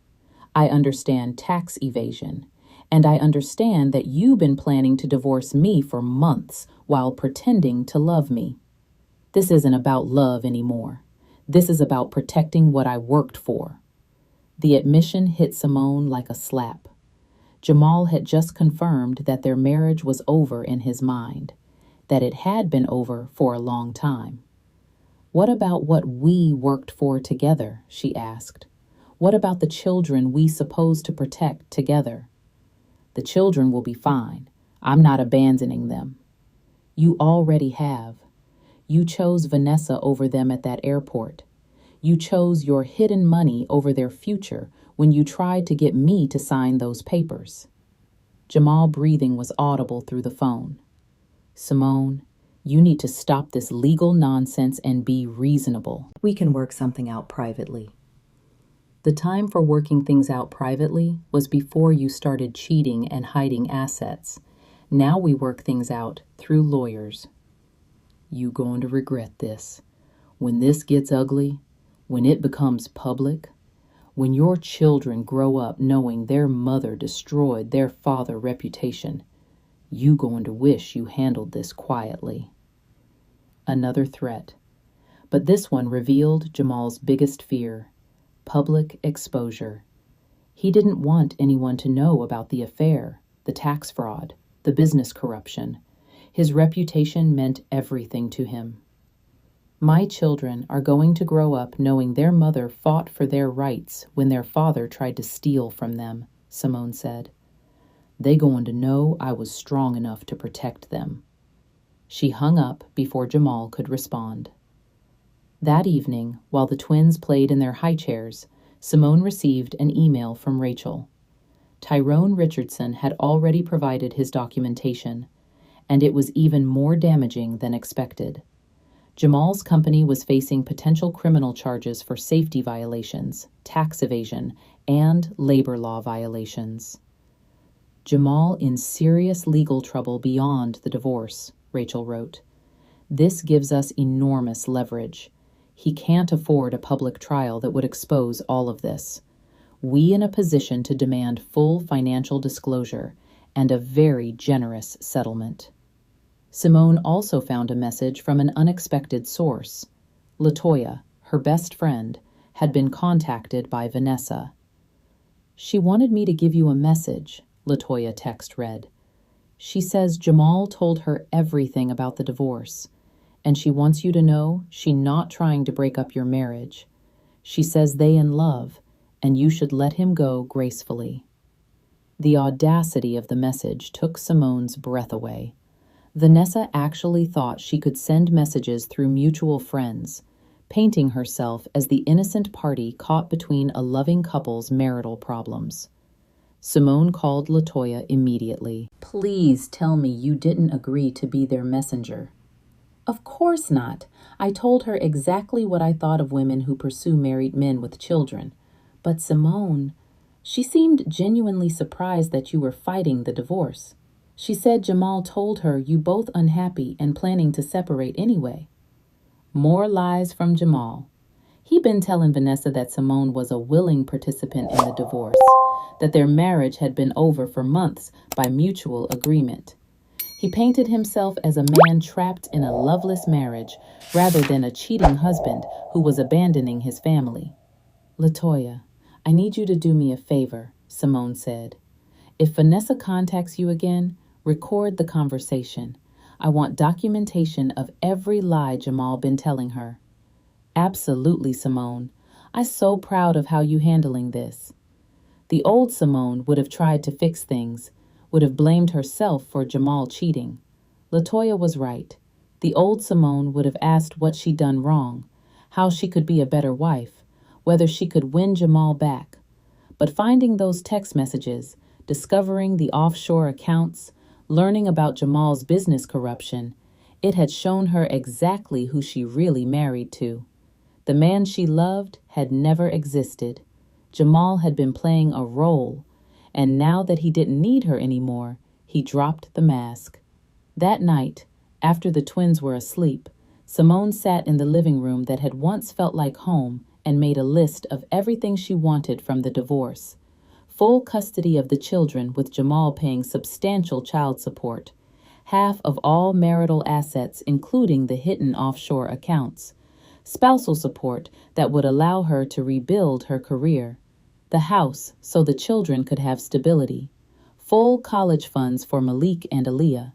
Speaker 1: I understand tax evasion. And I understand that you've been planning to divorce me for months while pretending to love me. This isn't about love anymore. This is about protecting what I worked for. The admission hit Simone like a slap. Jamal had just confirmed that their marriage was over in his mind, that it had been over for a long time. What about what we worked for together, she asked. What about the children we supposed to protect together? The children will be fine. I'm not abandoning them. You already have. You chose Vanessa over them at that airport. You chose your hidden money over their future when you tried to get me to sign those papers. Jamal breathing was audible through the phone. Simone, you need to stop this legal nonsense and be reasonable. We can work something out privately. The time for working things out privately was before you started cheating and hiding assets. Now we work things out through lawyers. You going to regret this. When this gets ugly, when it becomes public, when your children grow up knowing their mother destroyed their father's reputation, you going to wish you handled this quietly. Another threat. But this one revealed Jamal's biggest fear. Public exposure. He didn't want anyone to know about the affair, the tax fraud, the business corruption. His reputation meant everything to him. My children are going to grow up knowing their mother fought for their rights when their father tried to steal from them, Simone said. They going to know I was strong enough to protect them. She hung up before Jamal could respond. That evening, while the twins played in their high chairs, Simone received an email from Rachel. Tyrone Richardson had already provided his documentation, and it was even more damaging than expected. Jamal's company was facing potential criminal charges for safety violations, tax evasion, and labor law violations. Jamal in serious legal trouble beyond the divorce, Rachel wrote. This gives us enormous leverage. He can't afford a public trial that would expose all of this. We in a position to demand full financial disclosure and a very generous settlement. Simone also found a message from an unexpected source. LaToya, her best friend, had been contacted by Vanessa. She wanted me to give you a message, LaToya text read. She says Jamal told her everything about the divorce, and she wants you to know she's not trying to break up your marriage. She says they in love, and you should let him go gracefully. The audacity of the message took Simone's breath away. Vanessa actually thought she could send messages through mutual friends, painting herself as the innocent party caught between a loving couple's marital problems. Simone called LaToya immediately. Please tell me you didn't agree to be their messenger. Of course not. I told her exactly what I thought of women who pursue married men with children. But Simone, she seemed genuinely surprised that you were fighting the divorce. She said Jamal told her you both unhappy and planning to separate anyway. More lies from Jamal. He'd been telling Vanessa that Simone was a willing participant in the divorce, that their marriage had been over for months by mutual agreement. He painted himself as a man trapped in a loveless marriage rather than a cheating husband who was abandoning his family. LaToya, I need you to do me a favor, Simone said. If Vanessa contacts you again, record the conversation. I want documentation of every lie Jamal been telling her. Absolutely, Simone. I'm so proud of how you handling this. The old Simone would have tried to fix things, would have blamed herself for Jamal cheating. Latoya was right. The old Simone would have asked what she'd done wrong, how she could be a better wife, whether she could win Jamal back. But finding those text messages, discovering the offshore accounts, learning about Jamal's business corruption, it had shown her exactly who she really married to. The man she loved had never existed. Jamal had been playing a role, and now that he didn't need her anymore, he dropped the mask. That night, after the twins were asleep, Simone sat in the living room that had once felt like home and made a list of everything she wanted from the divorce. Full custody of the children with Jamal paying substantial child support, half of all marital assets including the hidden offshore accounts, spousal support that would allow her to rebuild her career, the house so the children could have stability, full college funds for Malik and Aaliyah.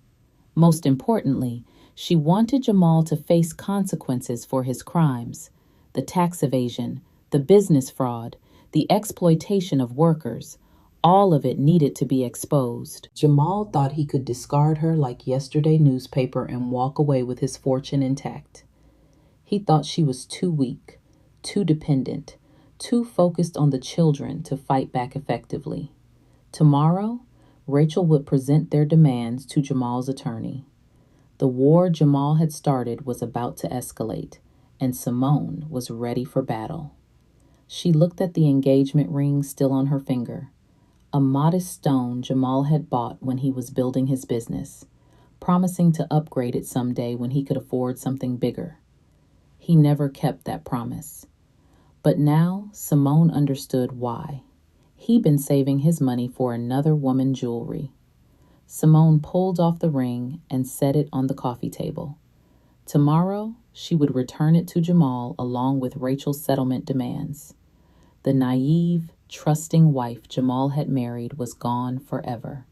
Speaker 1: Most importantly, she wanted Jamal to face consequences for his crimes, the tax evasion, the business fraud, the exploitation of workers. All of it needed to be exposed. Jamal thought he could discard her like yesterday's newspaper and walk away with his fortune intact. He thought she was too weak, too dependent, too focused on the children to fight back effectively. Tomorrow, Rachel would present their demands to Jamal's attorney. The war Jamal had started was about to escalate, and Simone was ready for battle. She looked at the engagement ring still on her finger, a modest stone Jamal had bought when he was building his business, promising to upgrade it someday when he could afford something bigger. He never kept that promise. But now Simone understood why. He'd been saving his money for another woman's jewelry. Simone pulled off the ring and set it on the coffee table. Tomorrow, she would return it to Jamal along with Rachel's settlement demands. The naive, trusting wife Jamal had married was gone forever.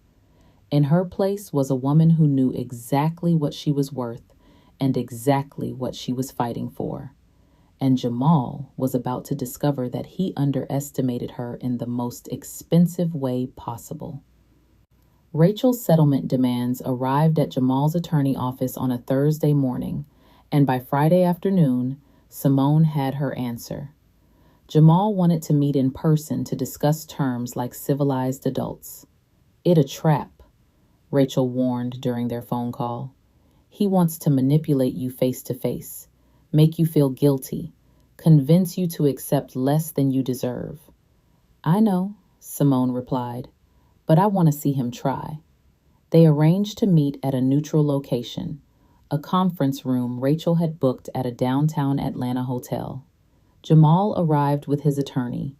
Speaker 1: In her place was a woman who knew exactly what she was worth and exactly what she was fighting for. And Jamal was about to discover that he underestimated her in the most expensive way possible. Rachel's settlement demands arrived at Jamal's attorney office on a Thursday morning, and by Friday afternoon, Simone had her answer. Jamal wanted to meet in person to discuss terms like civilized adults. "It a trap," Rachel warned during their phone call. "He wants to manipulate you face to face, make you feel guilty, convince you to accept less than you deserve." "I know," Simone replied, "but I want to see him try." They arranged to meet at a neutral location, a conference room Rachel had booked at a downtown Atlanta hotel. Jamal arrived with his attorney,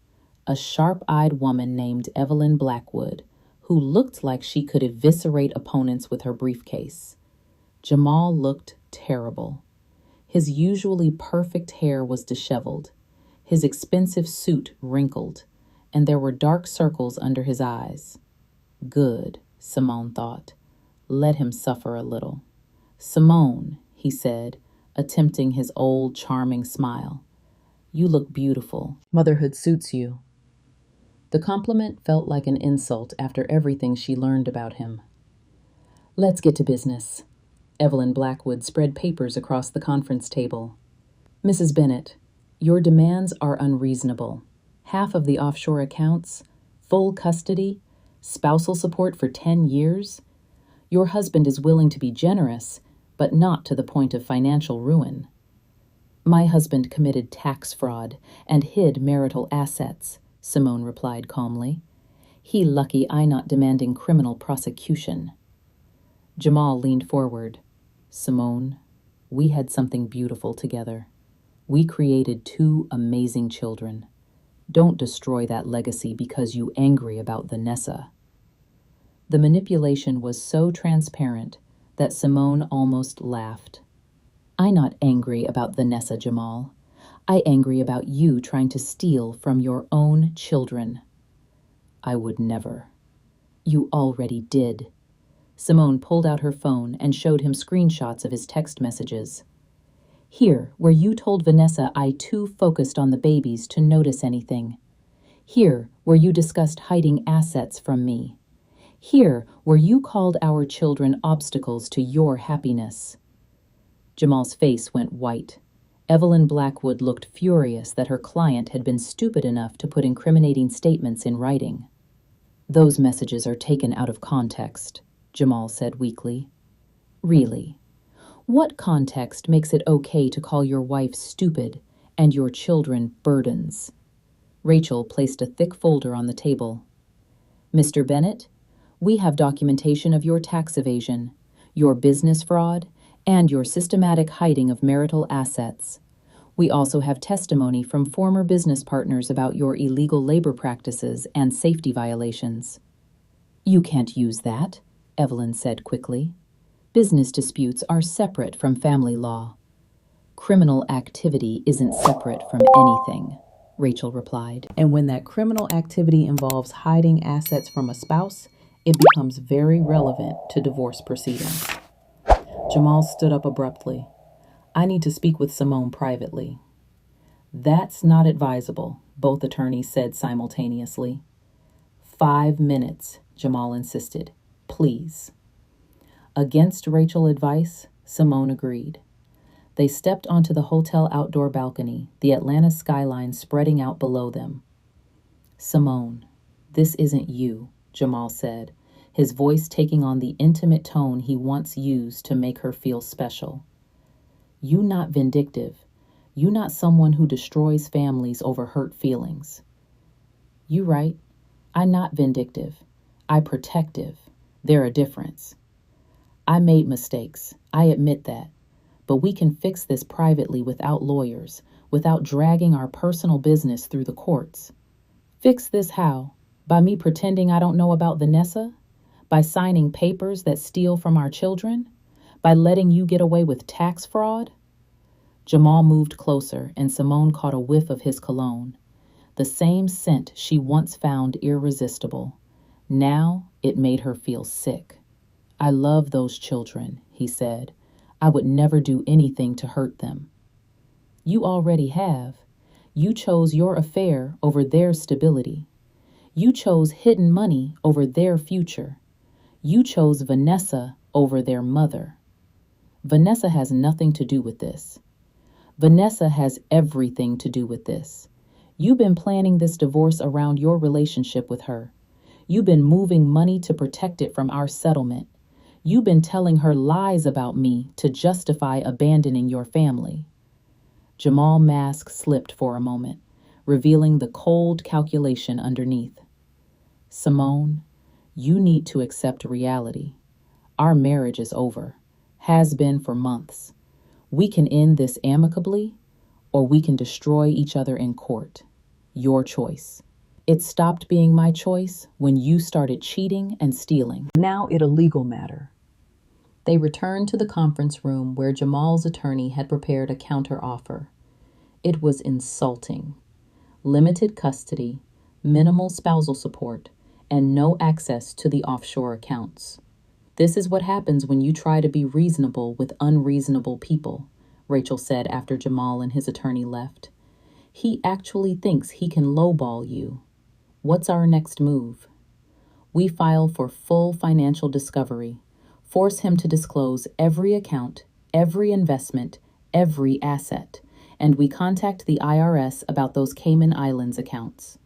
Speaker 1: a sharp-eyed woman named Evelyn Blackwood, who looked like she could eviscerate opponents with her briefcase. Jamal looked terrible. His usually perfect hair was disheveled, his expensive suit wrinkled, and there were dark circles under his eyes. Good, Simone thought. Let him suffer a little. "Simone," he said, attempting his old charming smile. "You look beautiful. Motherhood suits you." The compliment felt like an insult after everything she learned about him. "Let's get to business." Evelyn Blackwood spread papers across the conference table. "Mrs. Bennett, your demands are unreasonable. Half of the offshore accounts, full custody, spousal support for 10 years. Your husband is willing to be generous, but not to the point of financial ruin." "My husband committed tax fraud and hid marital assets," Simone replied calmly. "He lucky I not demanding criminal prosecution." Jamal leaned forward. "Simone, we had something beautiful together. We created 2 amazing children. Don't destroy that legacy because you angry about Vanessa." The manipulation was so transparent that Simone almost laughed. "I not angry about Vanessa, Jamal. I angry about you trying to steal from your own children." "I would never." "You already did." Simone pulled out her phone and showed him screenshots of his text messages. "Here, where you told Vanessa I too focused on the babies to notice anything. Here, where you discussed hiding assets from me. Here, where you called our children obstacles to your happiness." Jamal's face went white. Evelyn Blackwood looked furious that her client had been stupid enough to put incriminating statements in writing. "Those messages are taken out of context," Jamal said weakly. "Really? What context makes it okay to call your wife stupid and your children burdens?" Rachel placed a thick folder on the table. "Mr. Bennett, we have documentation of your tax evasion, your business fraud, and your systematic hiding of marital assets. We also have testimony from former business partners about your illegal labor practices and safety violations." "You can't use that," Evelyn said quickly. "Business disputes are separate from family law." "Criminal activity isn't separate from anything," Rachel replied. "And when that criminal activity involves hiding assets from a spouse, it becomes very relevant to divorce proceedings." Jamal stood up abruptly. "I need to speak with Simone privately." "That's not advisable," both attorneys said simultaneously. 5 minutes, Jamal insisted. "Please." Against Rachel's advice, Simone agreed. They stepped onto the hotel outdoor balcony, the Atlanta skyline spreading out below them. "Simone, this isn't you," Jamal said, his voice taking on the intimate tone he once used to make her feel special. "You not vindictive. You not someone who destroys families over hurt feelings." "You right. I not vindictive. I protective. There a difference. I made mistakes. I admit that. But we can fix this privately without lawyers, without dragging our personal business through the courts." "Fix this how? By me pretending I don't know about Vanessa? By signing papers that steal from our children? By letting you get away with tax fraud?" Jamal moved closer, and Simone caught a whiff of his cologne. The same scent she once found irresistible. Now it made her feel sick. "I love those children," he said. "I would never do anything to hurt them." "You already have. You chose your affair over their stability. You chose hidden money over their future. You chose Vanessa over their mother. Vanessa has nothing to do with this. Vanessa has everything to do with this. You've been planning this divorce around your relationship with her. You've been moving money to protect it from our settlement. You've been telling her lies about me to justify abandoning your family." Jamal's mask slipped for a moment, revealing the cold calculation underneath. "Simone, you need to accept reality. Our marriage is over. Has been for months. We can end this amicably, or we can destroy each other in court. Your choice. It stopped being my choice when you started cheating and stealing. Now it's a legal matter." They returned to the conference room where Jamal's attorney had prepared a counteroffer. It was insulting. Limited custody, minimal spousal support, and no access to the offshore accounts. "This is what happens when you try to be reasonable with unreasonable people," Rachel said after Jamal and his attorney left. "He actually thinks he can lowball you. What's our next move?" "We file for full financial discovery, force him to disclose every account, every investment, every asset, and we contact the IRS about those Cayman Islands accounts."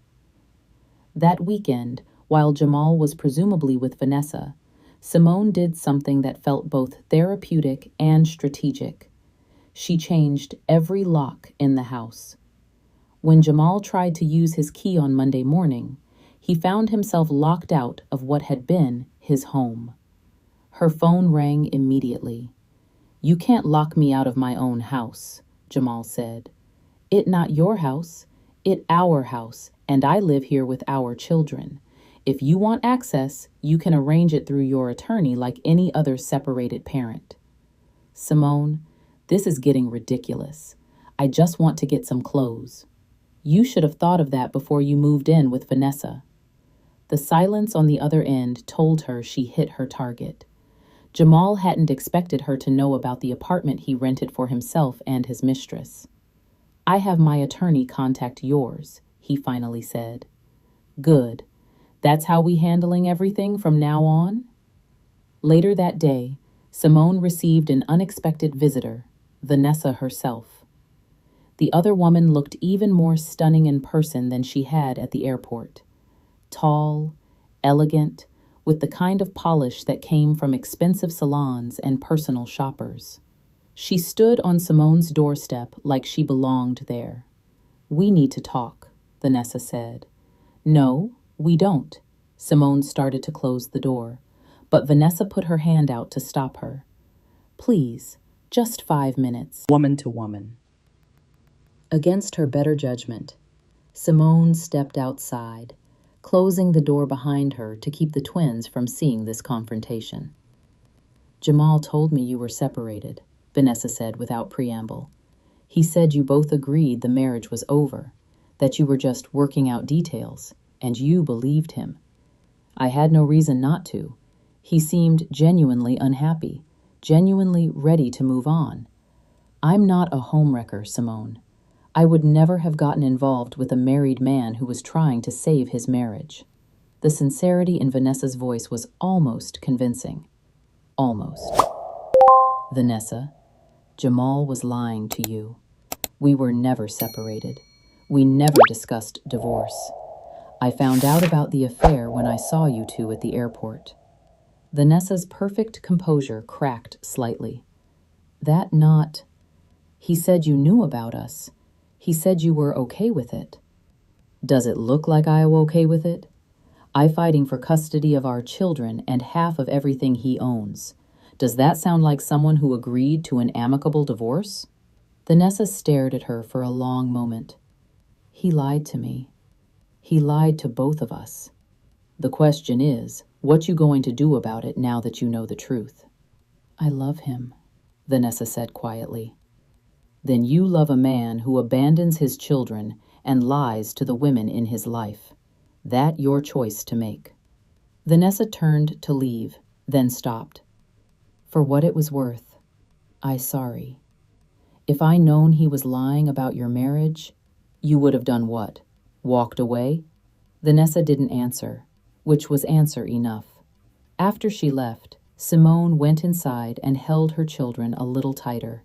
Speaker 1: That weekend, while Jamal was presumably with Vanessa, Simone did something that felt both therapeutic and strategic. She changed every lock in the house. When Jamal tried to use his key on Monday morning, he found himself locked out of what had been his home. Her phone rang immediately. "You can't lock me out of my own house," Jamal said. "It not your house, it our house, and I live here with our children. If you want access, you can arrange it through your attorney like any other separated parent." "Simone, this is getting ridiculous. I just want to get some clothes." "You should have thought of that before you moved in with Vanessa." The silence on the other end told her she hit her target. Jamal hadn't expected her to know about the apartment he rented for himself and his mistress. "I have my attorney contact yours," he finally said. "Good. That's how we handling everything from now on? Later that day, Simone received an unexpected visitor, Vanessa herself. The other woman looked even more stunning in person than she had at the airport. Tall, elegant, with the kind of polish that came from expensive salons and personal shoppers. She stood on Simone's doorstep like she belonged there. "We need to talk," Vanessa said. "No, we don't." Simone started to close the door, but Vanessa put her hand out to stop her. "Please, just 5 minutes."
Speaker 2: Woman to woman.
Speaker 1: Against her better judgment, Simone stepped outside, closing the door behind her to keep the twins from seeing this confrontation. "Jamal told me you were separated," Vanessa said without preamble. "He said you both agreed the marriage was over, that you were just working out details, and you believed him. I had no reason not to. He seemed genuinely unhappy, genuinely ready to move on. I'm not a homewrecker, Simone. I would never have gotten involved with a married man who was trying to save his marriage." The sincerity in Vanessa's voice was almost convincing. Almost. "Vanessa, Jamal was lying to you. We were never separated. We never discussed divorce. I found out about the affair when I saw you two at the airport." Vanessa's perfect composure cracked slightly. "That not... He said you knew about us. He said you were okay with it." "Does it look like I am okay with it? I fighting for custody of our children and half of everything he owns. Does that sound like someone who agreed to an amicable divorce?" Vanessa stared at her for a long moment. "He lied to me. He lied to both of us. The question is, what you going to do about it now that you know the truth?" "I love him," Vanessa said quietly. "Then you love a man who abandons his children and lies to the women in his life. That your choice to make." Vanessa turned to leave, then stopped. "For what it was worth, I sorry. If I known he was lying about your marriage..." "You would have done what? Walked away?" Vanessa didn't answer, which was answer enough. After she left, Simone went inside and held her children a little tighter.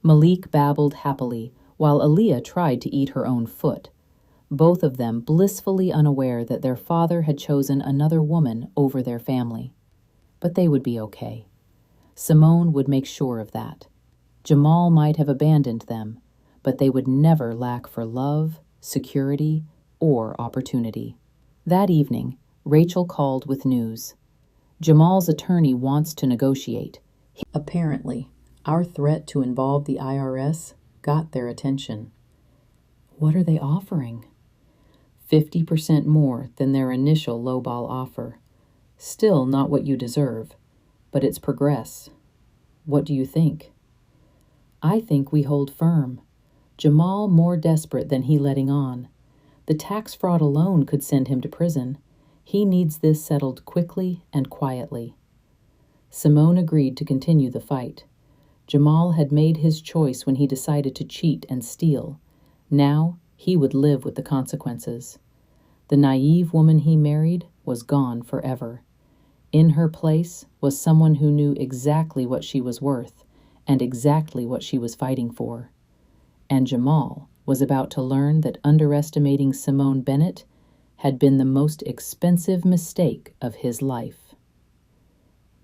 Speaker 1: Malik babbled happily, while Aaliyah tried to eat her own foot, both of them blissfully unaware that their father had chosen another woman over their family. But they would be okay. Simone would make sure of that. Jamal might have abandoned them, but they would never lack for love, security, or opportunity. That evening, Rachel called with news. "Jamal's attorney wants to negotiate. Apparently, our threat to involve the IRS got their attention." "What are they offering?" 50% more than their initial lowball offer. Still not what you deserve, but it's progress. What do you think?" "I think we hold firm. Jamal more desperate than he letting on. The tax fraud alone could send him to prison. He needs this settled quickly and quietly." Simone agreed to continue the fight. Jamal had made his choice when he decided to cheat and steal. Now he would live with the consequences. The naive woman he married was gone forever. In her place was someone who knew exactly what she was worth and exactly what she was fighting for. And Jamal was about to learn that underestimating Simone Bennett had been the most expensive mistake of his life.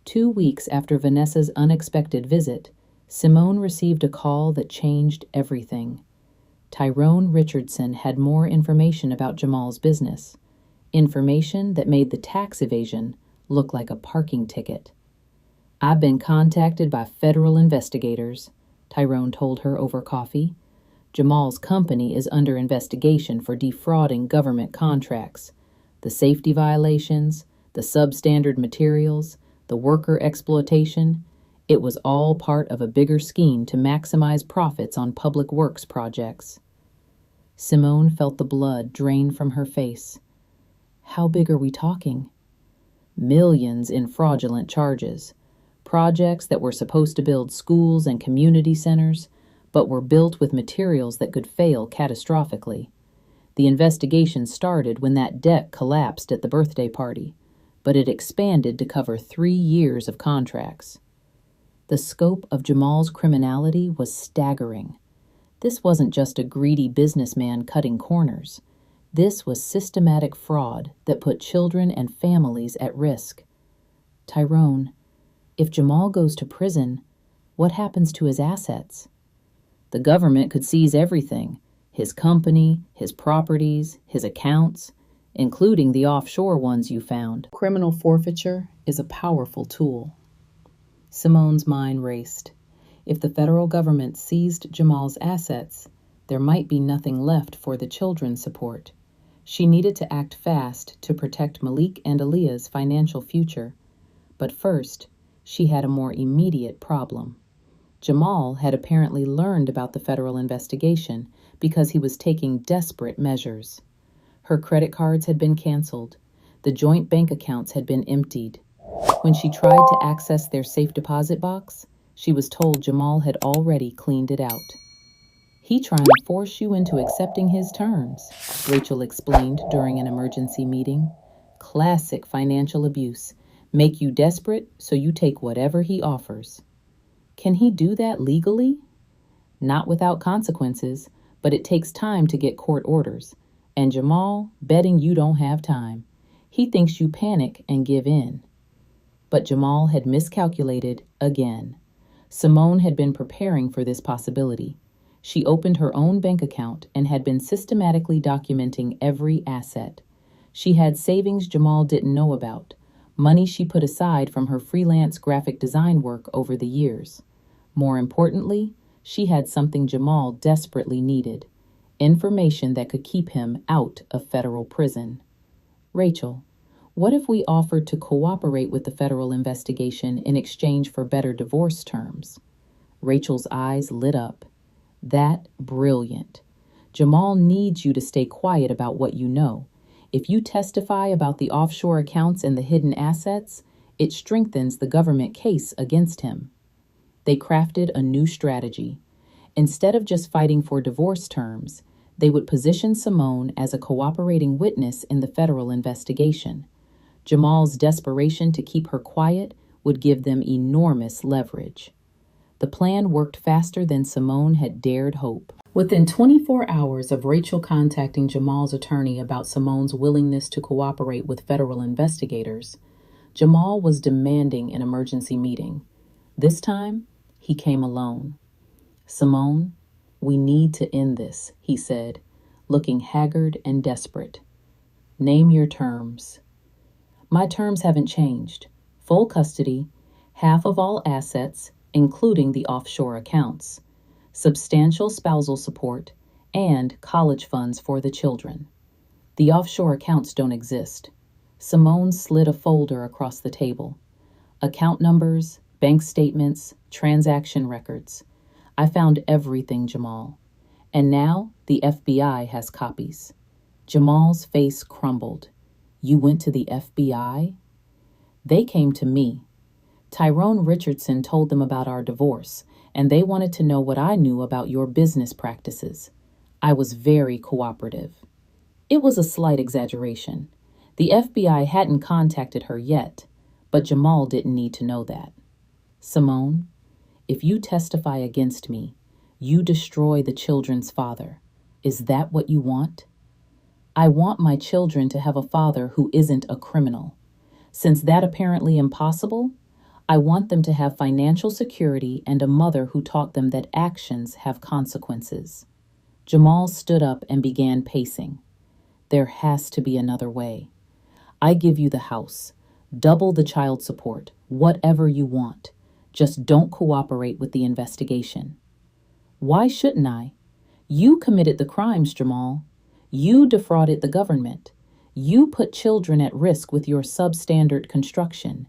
Speaker 1: 2 weeks after Vanessa's unexpected visit, Simone received a call that changed everything. Tyrone Richardson had more information about Jamal's business, information that made the tax evasion look like a parking ticket. "I've been contacted by federal investigators," Tyrone told her over coffee. "Jamal's company is under investigation for defrauding government contracts. The safety violations, the substandard materials, the worker exploitation, it was all part of a bigger scheme to maximize profits on public works projects." Simone felt the blood drain from her face. "How big are we talking?" "Millions in fraudulent charges. Projects that were supposed to build schools and community centers, but were built with materials that could fail catastrophically. The investigation started when that deck collapsed at the birthday party, but it expanded to cover 3 years of contracts. The scope of Jamal's criminality was staggering. This wasn't just a greedy businessman cutting corners. This was systematic fraud that put children and families at risk. Tyrone, if Jamal goes to prison, what happens to his assets? The government could seize everything: his company, his properties, his accounts, including the offshore ones you found. Criminal forfeiture is a powerful tool. Simone's mind raced. If the federal government seized Jamal's assets, there might be nothing left for the children's support. She needed to act fast to protect Malik and Aaliyah's financial future. But first, she had a more immediate problem. Jamal had apparently learned about the federal investigation because he was taking desperate measures. Her credit cards had been canceled. The joint bank accounts had been emptied. When she tried to access their safe deposit box, she was told Jamal had already cleaned it out. "He trying to force you into accepting his terms," Rachel explained during an emergency meeting. "Classic financial abuse. Make you desperate so you take whatever he offers." Can he do that legally? Not without consequences, but it takes time to get court orders. And Jamal, betting you don't have time. He thinks you panic and give in. But Jamal had miscalculated again. Simone had been preparing for this possibility. She opened her own bank account and had been systematically documenting every asset. She had savings Jamal didn't know about, money she put aside from her freelance graphic design work over the years. More importantly, she had something Jamal desperately needed: information that could keep him out of federal prison. "Rachel, what if we offered to cooperate with the federal investigation in exchange for better divorce terms?" Rachel's eyes lit up. "That brilliant. Jamal needs you to stay quiet about what you know. If you testify about the offshore accounts and the hidden assets, it strengthens the government case against him." They crafted a new strategy. Instead of just fighting for divorce terms, they would position Simone as a cooperating witness in the federal investigation. Jamal's desperation to keep her quiet would give them enormous leverage. The plan worked faster than Simone had dared hope. Within 24 hours of Rachel contacting Jamal's attorney about Simone's willingness to cooperate with federal investigators, Jamal was demanding an emergency meeting. This time, he came alone. "Simone, we need to end this," he said, looking haggard and desperate. "Name your terms." "My terms haven't changed. Full custody, half of all assets, including the offshore accounts, substantial spousal support, and college funds for the children. The offshore accounts don't exist." Simone slid a folder across the table. "Account numbers, bank statements, transaction records. I found everything, Jamal. And now the FBI has copies." Jamal's face crumbled. "You went to the FBI?" "They came to me. Tyrone Richardson told them about our divorce, and they wanted to know what I knew about your business practices. I was very cooperative." It was a slight exaggeration. The FBI hadn't contacted her yet, but Jamal didn't need to know that. "Simone, if you testify against me, you destroy the children's father. Is that what you want?" "I want my children to have a father who isn't a criminal. Since that's apparently impossible, I want them to have financial security and a mother who taught them that actions have consequences." Jamal stood up and began pacing. "There has to be another way. I give you the house, double the child support, whatever you want. Just don't cooperate with the investigation." "Why shouldn't I? You committed the crimes, Jamal. You defrauded the government. You put children at risk with your substandard construction.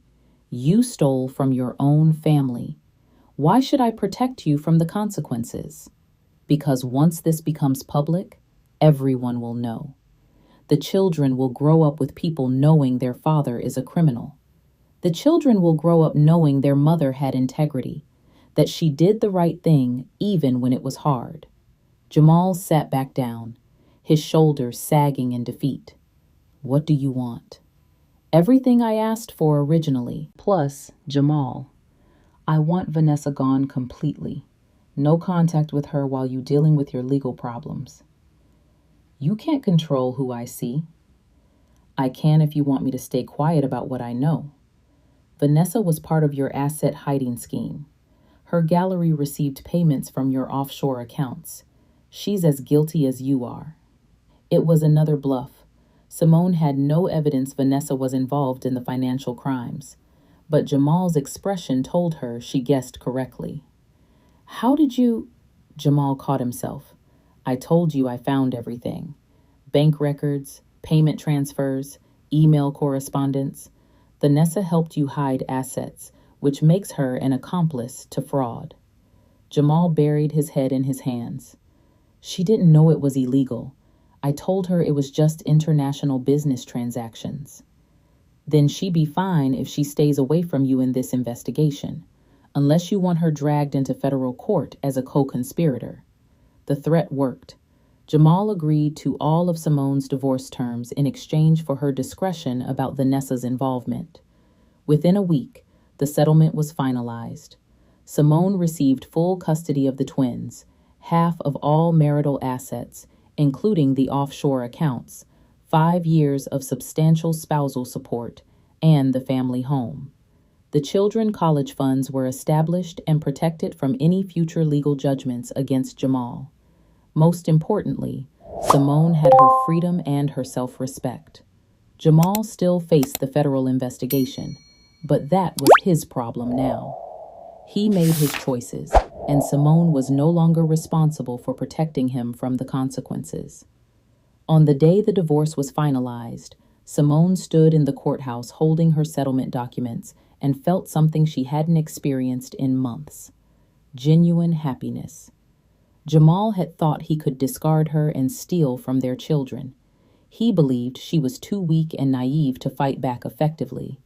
Speaker 1: You stole from your own family. Why should I protect you from the consequences?" "Because once this becomes public, everyone will know. The children will grow up with people knowing their father is a criminal. The children will grow up knowing their mother had integrity, that she did the right thing even when it was hard." Jamal sat back down. his shoulders sagging in defeat. "What do you want?" "Everything I asked for originally, plus Jamal. I want Vanessa gone completely. No contact with her while you dealing with your legal problems." "You can't control who I see." "I can if you want me to stay quiet about what I know. Vanessa was part of your asset hiding scheme. Her gallery received payments from your offshore accounts. She's as guilty as you are." It was another bluff. Simone had no evidence Vanessa was involved in the financial crimes, but Jamal's expression told her she guessed correctly. "How did you—" Jamal caught himself. "I told you I found everything. Bank records, payment transfers, email correspondence. Vanessa helped you hide assets, which makes her an accomplice to fraud." Jamal buried his head in his hands. "She didn't know it was illegal. I told her it was just international business transactions." "Then she be fine if she stays away from you in this investigation, unless you want her dragged into federal court as a co-conspirator." The threat worked. Jamal agreed to all of Simone's divorce terms in exchange for her discretion about Vanessa's involvement. Within a week, the settlement was finalized. Simone received full custody of the twins, half of all marital assets, including the offshore accounts, 5 years of substantial spousal support, and the family home. The children college funds were established and protected from any future legal judgments against Jamal. Most importantly, Simone had her freedom and her self-respect. Jamal still faced the federal investigation, but that was his problem now. He made his choices, and Simone was no longer responsible for protecting him from the consequences. On the day the divorce was finalized, Simone stood in the courthouse holding her settlement documents and felt something she hadn't experienced in months: genuine happiness. Jamal had thought he could discard her and steal from their children. He believed she was too weak and naive to fight back effectively.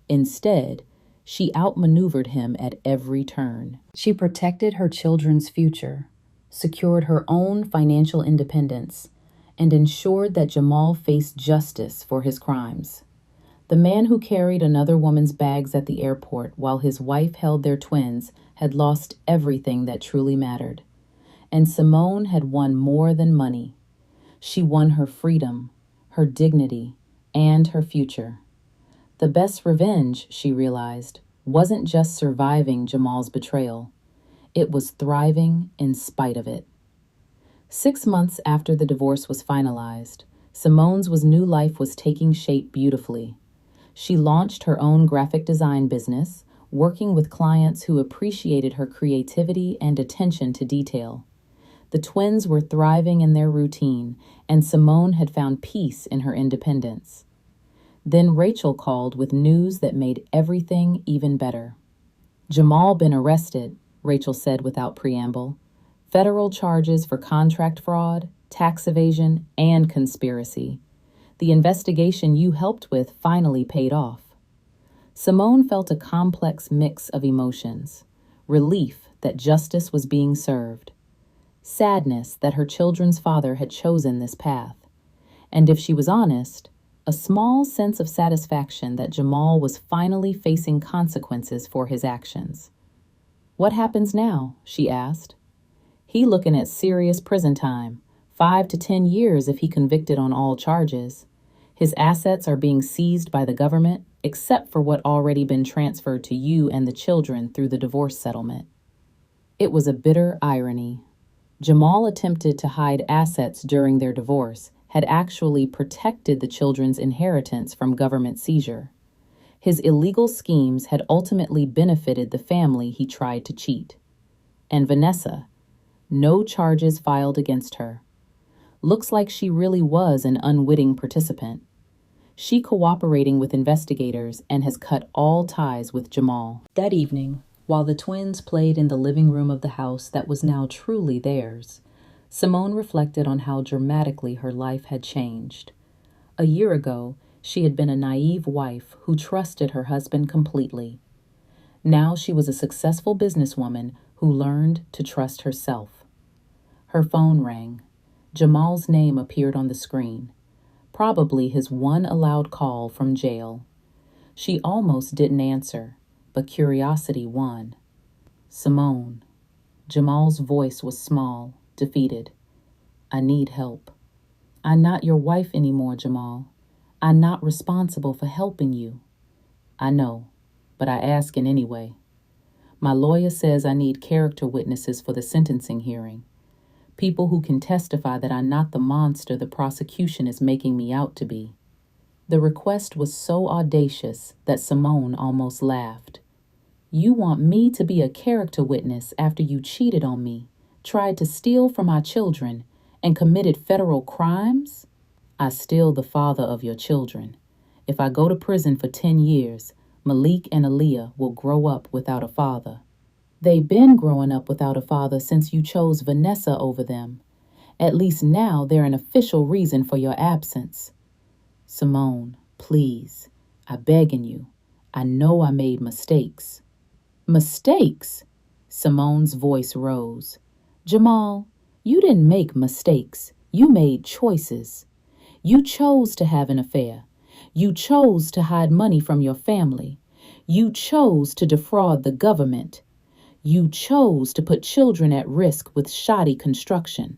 Speaker 1: Instead, she outmaneuvered him at every turn. She protected her children's future, secured her own financial independence, and ensured that Jamal faced justice for his crimes. The man who carried another woman's bags at the airport while his wife held their twins had lost everything that truly mattered. And Simone had won more than money. She won her freedom, her dignity, and her future. The best revenge, she realized, wasn't just surviving Jamal's betrayal. It was thriving in spite of it. 6 months after the divorce was finalized, Simone's new life was taking shape beautifully. She launched her own graphic design business, working with clients who appreciated her creativity and attention to detail. The twins were thriving in their routine, and Simone had found peace in her independence. Then Rachel called with news that made everything even better. "Jamal been arrested," Rachel said without preamble. "Federal charges for contract fraud, tax evasion, and conspiracy. The investigation you helped with finally paid off." Simone felt a complex mix of emotions: relief that justice was being served, sadness that her children's father had chosen this path, and if she was honest, a small sense of satisfaction that Jamal was finally facing consequences for his actions. "What happens now?" she asked. "He looking at serious prison time, 5 to 10 years if he convicted on all charges. His assets are being seized by the government, except for what already been transferred to you and the children through the divorce settlement." It was a bitter irony. Jamal attempted to hide assets during their divorce, had actually protected the children's inheritance from government seizure. His illegal schemes had ultimately benefited the family he tried to cheat. And Vanessa, no charges filed against her. Looks like she really was an unwitting participant. She cooperating with investigators and has cut all ties with Jamal. That evening, while the twins played in the living room of the house that was now truly theirs, Simone reflected on how dramatically her life had changed. A year ago, she had been a naive wife who trusted her husband completely. Now she was a successful businesswoman who learned to trust herself. Her phone rang. Jamal's name appeared on the screen, probably his one allowed call from jail. She almost didn't answer, but curiosity won. Simone. Jamal's voice was small, defeated. I need help. I'm not your wife anymore, Jamal. I'm not responsible for helping you. I know, but I ask it anyway. My lawyer says I need character witnesses for the sentencing hearing. People who can testify that I'm not the monster the prosecution is making me out to be. The request was so audacious that Simone almost laughed. You want me to be a character witness after you cheated on me, tried to steal from our children, and committed federal crimes? I still the father of your children. If I go to prison for 10 years, Malik and Aaliyah will grow up without a father. They've been growing up without a father since you chose Vanessa over them. At least now they're an official reason for your absence. Simone, please, I'm begging you. I know I made mistakes. Mistakes? Simone's voice rose. Jamal, you didn't make mistakes. You made choices. You chose to have an affair. You chose to hide money from your family. You chose to defraud the government. You chose to put children at risk with shoddy construction.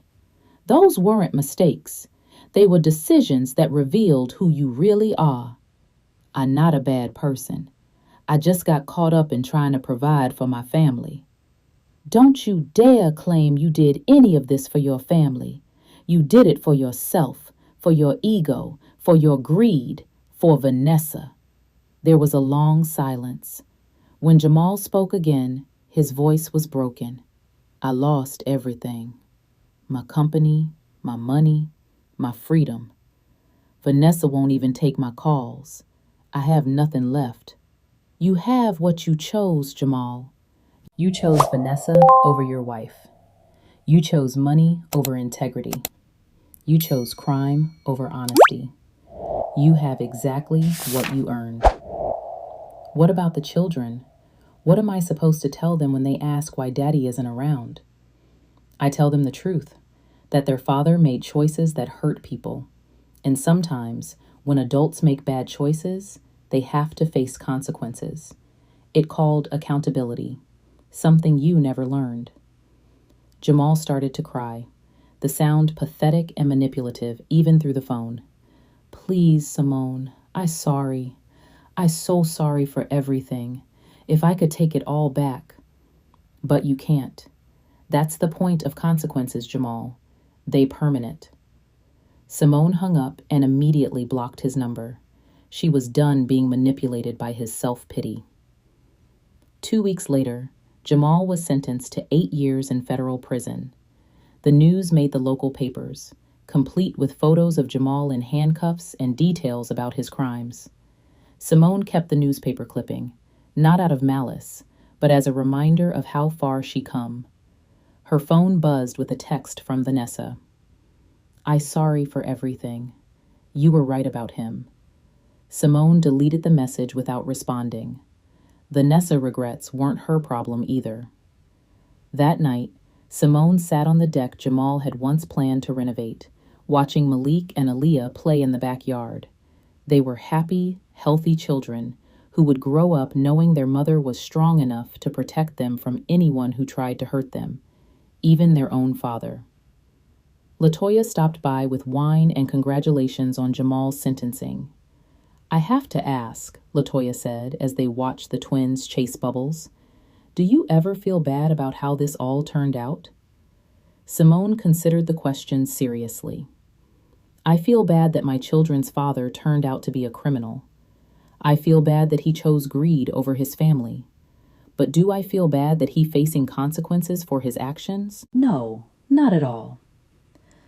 Speaker 1: Those weren't mistakes. They were decisions that revealed who you really are. I'm not a bad person. I just got caught up in trying to provide for my family. Don't you dare claim you did any of this for your family. You did it for yourself, for your ego, for your greed, for Vanessa. There was a long silence. When Jamal spoke again, his voice was broken. I lost everything. My company, my money, my freedom. Vanessa won't even take my calls. I have nothing left. You have what you chose, Jamal. You chose Vanessa over your wife. You chose money over integrity. You chose crime over honesty. You have exactly what you earned. What about the children? What am I supposed to tell them when they ask why Daddy isn't around? I tell them the truth, that their father made choices that hurt people. And sometimes, when adults make bad choices, they have to face consequences. It called accountability, something you never learned. Jamal started to cry, the sound pathetic and manipulative even through the phone. Please, Simone, I'm sorry. I'm so sorry for everything. If I could take it all back. But you can't. That's the point of consequences, Jamal. They permanent. Simone hung up and immediately blocked his number. She was done being manipulated by his self-pity. 2 weeks later, Jamal was sentenced to 8 years in federal prison. The news made the local papers, complete with photos of Jamal in handcuffs and details about his crimes. Simone kept the newspaper clipping, not out of malice, but as a reminder of how far she come. Her phone buzzed with a text from Vanessa. I'm sorry for everything. You were right about him. Simone deleted the message without responding. Vanessa regrets weren't her problem either. That night, Simone sat on the deck Jamal had once planned to renovate, watching Malik and Aaliyah play in the backyard. They were happy, healthy children who would grow up knowing their mother was strong enough to protect them from anyone who tried to hurt them, even their own father. LaToya stopped by with wine and congratulations on Jamal's sentencing. I have to ask, LaToya said as they watched the twins chase bubbles, do you ever feel bad about how this all turned out? Simone considered the question seriously. I feel bad that my children's father turned out to be a criminal. I feel bad that he chose greed over his family. But do I feel bad that he's facing consequences for his actions? No, not at all.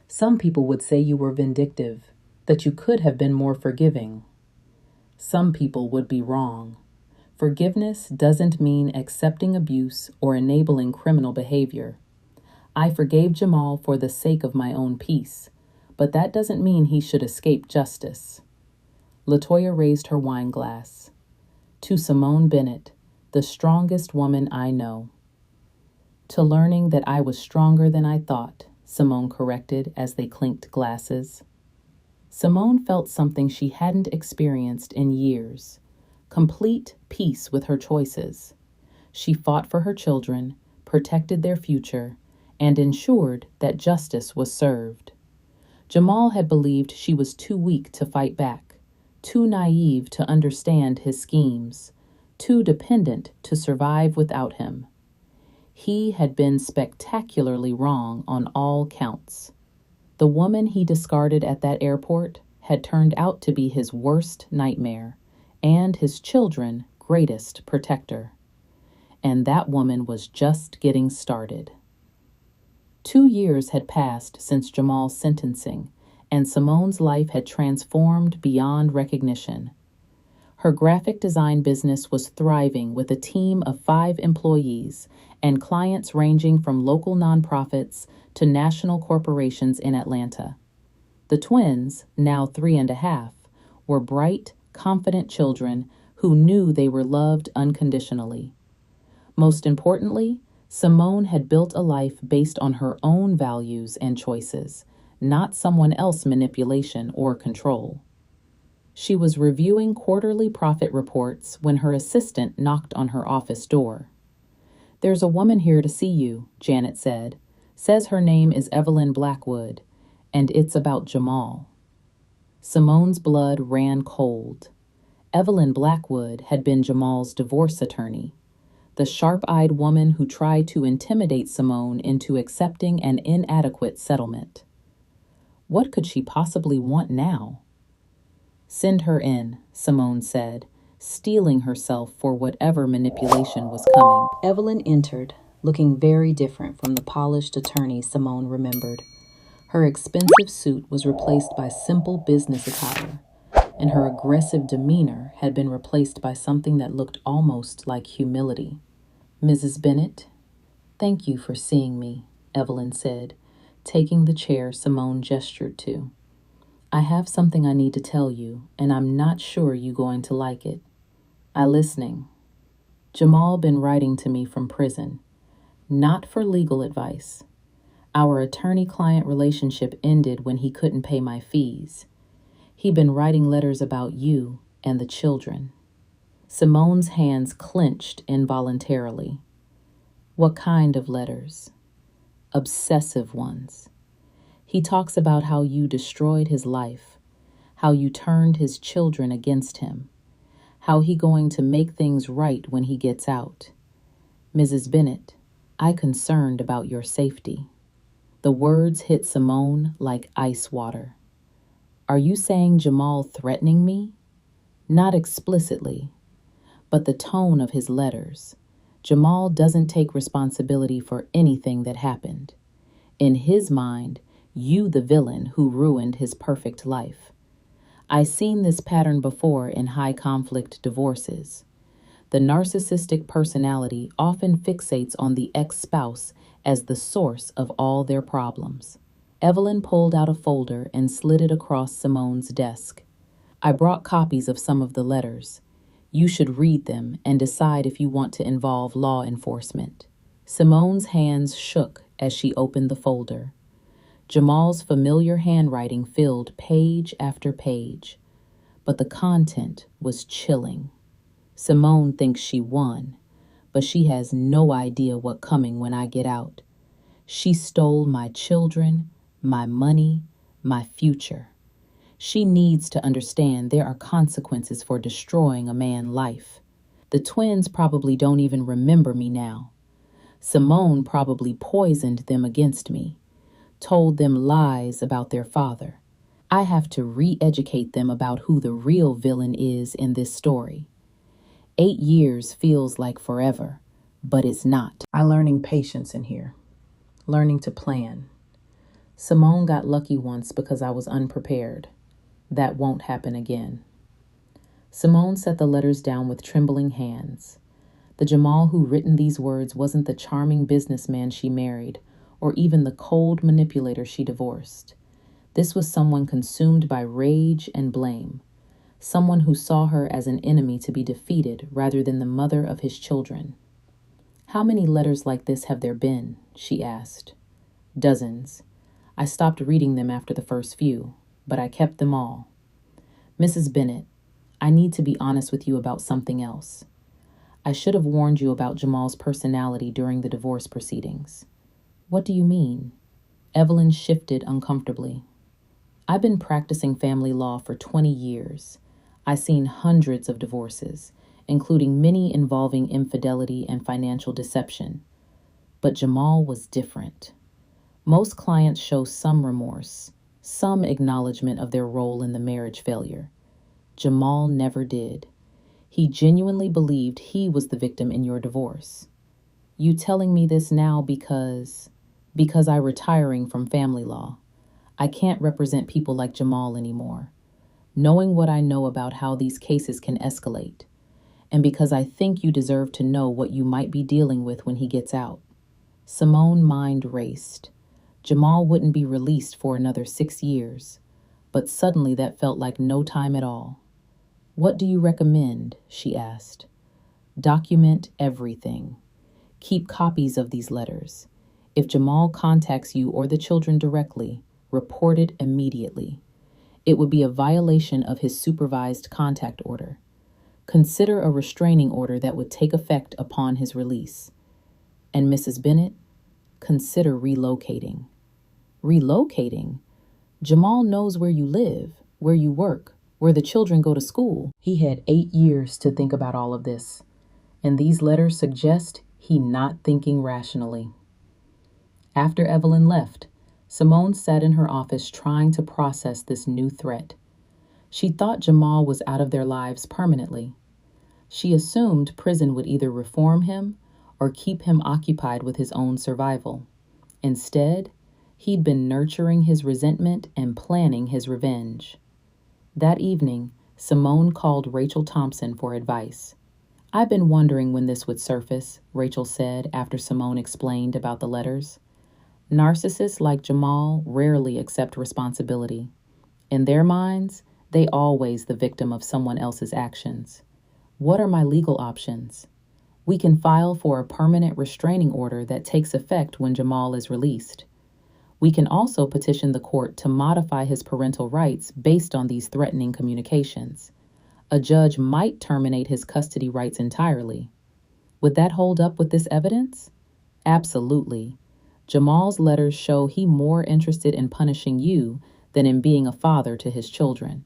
Speaker 1: Some people would say you were vindictive, that you could have been more forgiving. Some people would be wrong. Forgiveness doesn't mean accepting abuse or enabling criminal behavior. I forgave Jamal for the sake of my own peace, but that doesn't mean he should escape justice. LaToya raised her wine glass. To Simone Bennett, the strongest woman I know. To learning that I was stronger than I thought, Simone corrected as they clinked glasses. Simone felt something she hadn't experienced in years: complete peace with her choices. She fought for her children, protected their future, and ensured that justice was served. Jamal had believed she was too weak to fight back, too naive to understand his schemes, too dependent to survive without him. He had been spectacularly wrong on all counts. The woman he discarded at that airport had turned out to be his worst nightmare and his children's greatest protector. And that woman was just getting started. 2 years had passed since Jamal's sentencing, and Simone's life had transformed beyond recognition. Her graphic design business was thriving with a team of 5 employees and clients ranging from local nonprofits to national corporations in Atlanta. The twins, now 3.5, were bright, confident children who knew they were loved unconditionally. Most importantly, Simone had built a life based on her own values and choices, not someone else's manipulation or control. She was reviewing quarterly profit reports when her assistant knocked on her office door. "There's a woman here to see you," Janet said. "Says her name is Evelyn Blackwood, and it's about Jamal." Simone's blood ran cold. Evelyn Blackwood had been Jamal's divorce attorney, the sharp-eyed woman who tried to intimidate Simone into accepting an inadequate settlement. What could she possibly want now? "Send her in," Simone said, steeling herself for whatever manipulation was coming. Evelyn entered, looking very different from the polished attorney Simone remembered. Her expensive suit was replaced by simple business attire, and her aggressive demeanor had been replaced by something that looked almost like humility. "Mrs. Bennett, thank you for seeing me," Evelyn said, taking the chair Simone gestured to. "I have something I need to tell you, and I'm not sure you're going to like it." "I listening." "Jamal been writing to me from prison. Not for legal advice. Our attorney-client relationship ended when he couldn't pay my fees. He been writing letters about you and the children." Simone's hands clenched involuntarily. "What kind of letters?" "Obsessive ones. He talks about how you destroyed his life, how you turned his children against him, how he going to make things right when he gets out. Mrs. Bennett, I concerned about your safety." The words hit Simone like ice water. "Are you saying Jamal threatening me?" "Not explicitly, but the tone of his letters. Jamal doesn't take responsibility for anything that happened. In his mind, you the villain who ruined his perfect life. I seen this pattern before in high-conflict divorces. The narcissistic personality often fixates on the ex-spouse as the source of all their problems." Evelyn pulled out a folder and slid it across Simone's desk. "I brought copies of some of the letters. You should read them and decide if you want to involve law enforcement." Simone's hands shook as she opened the folder. Jamal's familiar handwriting filled page after page, but the content was chilling. Simone thinks she won, but she has no idea what's coming when I get out. She stole my children, my money, my future. She needs to understand there are consequences for destroying a man's life. The twins probably don't even remember me now. Simone probably poisoned them against me, told them lies about their father. I have to re-educate them about who the real villain is in this story. 8 years feels like forever, but it's not. I'm learning patience in here, learning to plan. Simone got lucky once because I was unprepared. That won't happen again. Simone set the letters down with trembling hands. The Jamal who written these words wasn't the charming businessman she married, or even the cold manipulator she divorced. This was someone consumed by rage and blame, someone who saw her as an enemy to be defeated rather than the mother of his children. "How many letters like this have there been?" she asked. "Dozens. I stopped reading them after the first few, but I kept them all. Mrs. Bennett, I need to be honest with you about something else. I should have warned you about Jamal's personality during the divorce proceedings. What do you mean? Evelyn shifted uncomfortably. I've been practicing family law for 20 years. I've seen hundreds of divorces, including many involving infidelity and financial deception. But Jamal was different. Most clients show some remorse, some acknowledgement of their role in the marriage failure. Jamal never did. He genuinely believed he was the victim in your divorce. You telling me this now because I'm retiring from family law. I can't represent people like Jamal anymore. Knowing what I know about how these cases can escalate, and because I think you deserve to know what you might be dealing with when he gets out. Simone's mind raced. Jamal wouldn't be released for another 6 years, but suddenly that felt like no time at all. What do you recommend? She asked. Document everything. Keep copies of these letters. If Jamal contacts you or the children directly, report it immediately. It would be a violation of his supervised contact order. Consider a restraining order that would take effect upon his release. And Mrs. Bennett, consider relocating. Relocating? Jamal knows where you live, where you work, where the children go to school. He had 8 years to think about all of this, and these letters suggest he not thinking rationally. After Evelyn left, Simone sat in her office trying to process this new threat. She thought Jamal was out of their lives permanently. She assumed prison would either reform him or keep him occupied with his own survival. Instead, he'd been nurturing his resentment and planning his revenge. That evening, Simone called Rachel Thompson for advice. I've been wondering when this would surface, Rachel said after Simone explained about the letters. Narcissists like Jamal rarely accept responsibility. In their minds, they always the victim of someone else's actions. What are my legal options? We can file for a permanent restraining order that takes effect when Jamal is released. We can also petition the court to modify his parental rights based on these threatening communications. A judge might terminate his custody rights entirely. Would that hold up with this evidence? Absolutely. Jamal's letters show he's more interested in punishing you than in being a father to his children.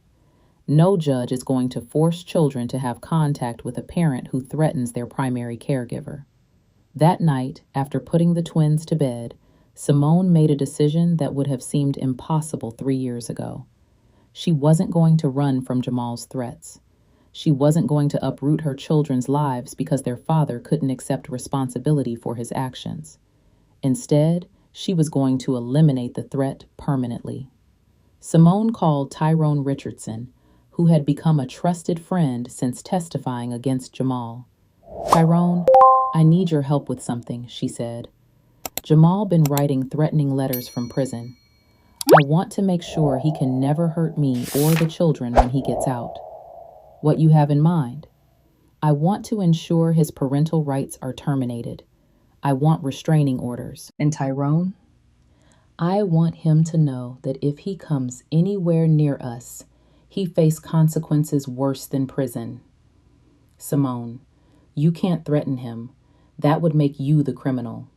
Speaker 1: No judge is going to force children to have contact with a parent who threatens their primary caregiver. That night, after putting the twins to bed, Simone made a decision that would have seemed impossible 3 years ago. She wasn't going to run from Jamal's threats. She wasn't going to uproot her children's lives because their father couldn't accept responsibility for his actions. Instead, she was going to eliminate the threat permanently. Simone called Tyrone Richardson, who had become a trusted friend since testifying against Jamal. Tyrone, I need your help with something, she said. Jamal been writing threatening letters from prison. I want to make sure he can never hurt me or the children when he gets out. What you have in mind? I want to ensure his parental rights are terminated. I want restraining orders. And Tyrone? I want him to know that if he comes anywhere near us, he faces consequences worse than prison. Simone, you can't threaten him. That would make you the criminal.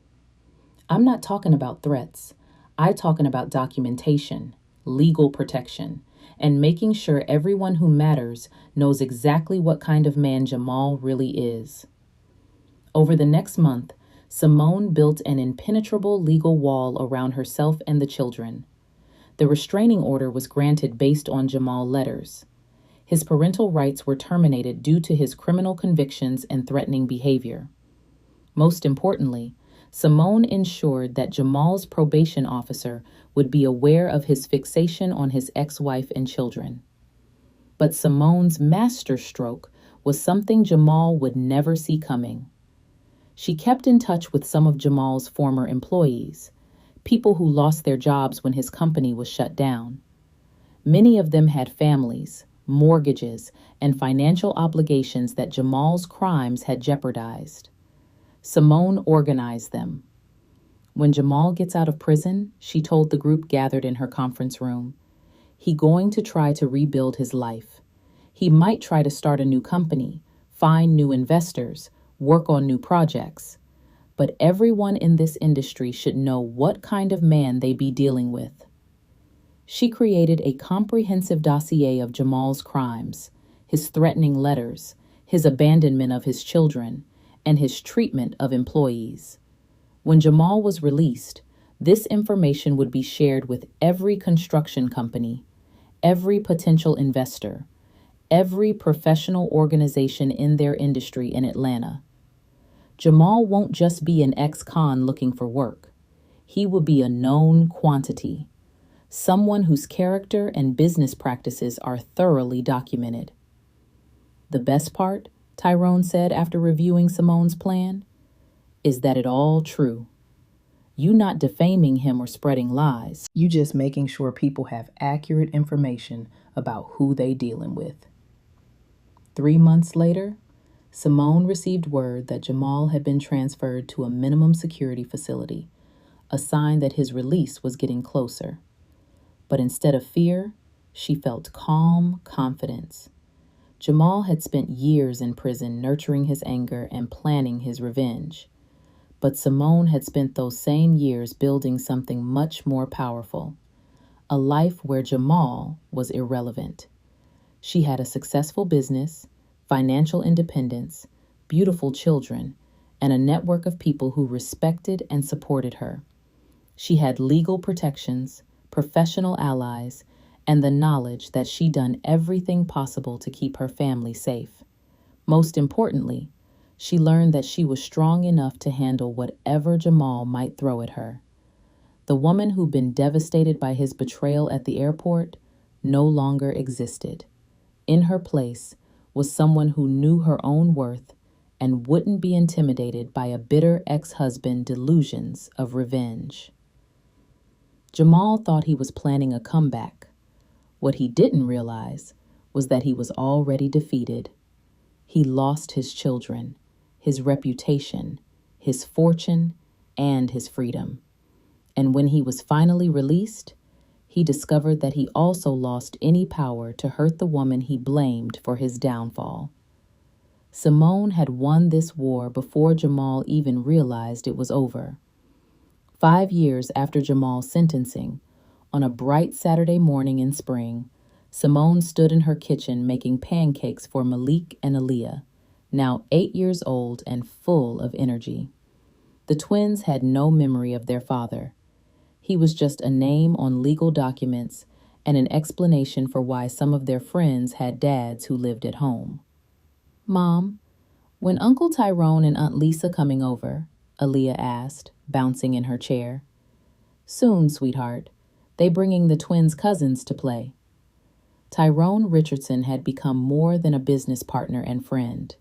Speaker 1: I'm not talking about threats. I'm talking about documentation, legal protection, and making sure everyone who matters knows exactly what kind of man Jamal really is. Over the next month, Simone built an impenetrable legal wall around herself and the children. The restraining order was granted based on Jamal's letters. His parental rights were terminated due to his criminal convictions and threatening behavior. Most importantly, Simone ensured that Jamal's probation officer would be aware of his fixation on his ex-wife and children. But Simone's masterstroke was something Jamal would never see coming. She kept in touch with some of Jamal's former employees, people who lost their jobs when his company was shut down. Many of them had families, mortgages, and financial obligations that Jamal's crimes had jeopardized. Simone organized them. When Jamal gets out of prison, she told the group gathered in her conference room, he going to try to rebuild his life. He might try to start a new company, find new investors, work on new projects. But everyone in this industry should know what kind of man they be dealing with. She created a comprehensive dossier of Jamal's crimes, his threatening letters, his abandonment of his children, and his treatment of employees. When Jamal was released, this information would be shared with every construction company, every potential investor, every professional organization in their industry in Atlanta. Jamal won't just be an ex-con looking for work. He will be a known quantity, someone whose character and business practices are thoroughly documented. The best part, Tyrone said after reviewing Simone's plan, is that it all true. You not defaming him or spreading lies. You just making sure people have accurate information about who they dealing with. 3 months later, Simone received word that Jamal had been transferred to a minimum security facility, a sign that his release was getting closer. But instead of fear, she felt calm confidence. Jamal had spent years in prison nurturing his anger and planning his revenge. But Simone had spent those same years building something much more powerful, a life where Jamal was irrelevant. She had a successful business, financial independence, beautiful children, and a network of people who respected and supported her. She had legal protections, professional allies, and the knowledge that she'd done everything possible to keep her family safe. Most importantly, she learned that she was strong enough to handle whatever Jamal might throw at her. The woman who'd been devastated by his betrayal at the airport no longer existed. In her place was someone who knew her own worth and wouldn't be intimidated by a bitter ex-husband's delusions of revenge. Jamal thought he was planning a comeback. What he didn't realize was that he was already defeated. He lost his children, his reputation, his fortune, and his freedom. And when he was finally released, he discovered that he also lost any power to hurt the woman he blamed for his downfall. Simone had won this war before Jamal even realized it was over. 5 years after Jamal's sentencing, on a bright Saturday morning in spring, Simone stood in her kitchen making pancakes for Malik and Aaliyah, now 8 years old and full of energy. The twins had no memory of their father. He was just a name on legal documents and an explanation for why some of their friends had dads who lived at home. "Mom, when Uncle Tyrone and Aunt Lisa coming over?" Aaliyah asked, bouncing in her chair. "Soon, sweetheart. They bringing the twins' cousins to play." Tyrone Richardson had become more than a business partner and friend.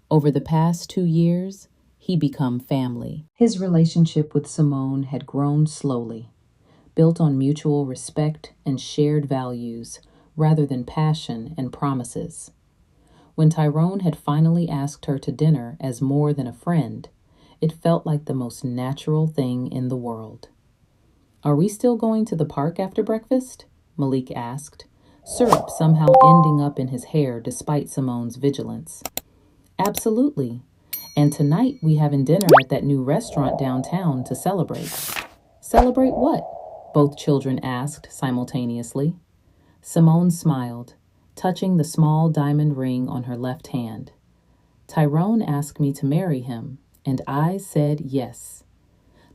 Speaker 1: Over the past 2 years, he become family. His relationship with Simone had grown slowly, built on mutual respect and shared values rather than passion and promises. When Tyrone had finally asked her to dinner as more than a friend, it felt like the most natural thing in the world. "Are we still going to the park after breakfast?" Malik asked, syrup somehow ending up in his hair despite Simone's vigilance. "Absolutely. And tonight we having dinner at that new restaurant downtown to celebrate." "Celebrate what?" both children asked simultaneously. Simone smiled, touching the small diamond ring on her left hand. "Tyrone asked me to marry him, and I said yes."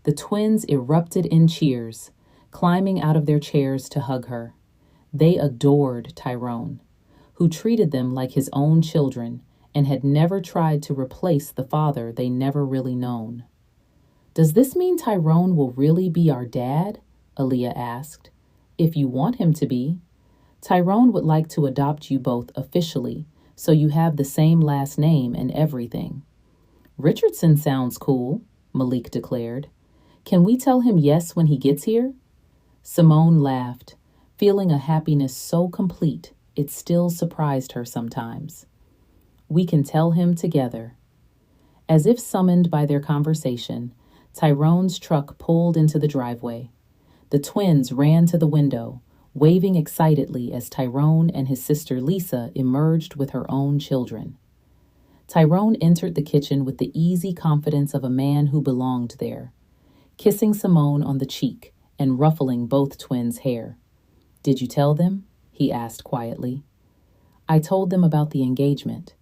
Speaker 1: The twins erupted in cheers, climbing out of their chairs to hug her. They adored Tyrone, who treated them like his own children and had never tried to replace the father they never really known. "Does this mean Tyrone will really be our dad?" Aaliyah asked. "If you want him to be. Tyrone would like to adopt you both officially, so you have the same last name and everything." "Richardson sounds cool," Malik declared. "Can we tell him yes when he gets here?" Simone laughed, feeling a happiness so complete it still surprised her sometimes. "We can tell him together." As if summoned by their conversation, Tyrone's truck pulled into the driveway. The twins ran to the window, waving excitedly as Tyrone and his sister Lisa emerged with her own children. Tyrone entered the kitchen with the easy confidence of a man who belonged there, kissing Simone on the cheek and ruffling both twins' hair. "Did you tell them?" he asked quietly. "I told them about the engagement.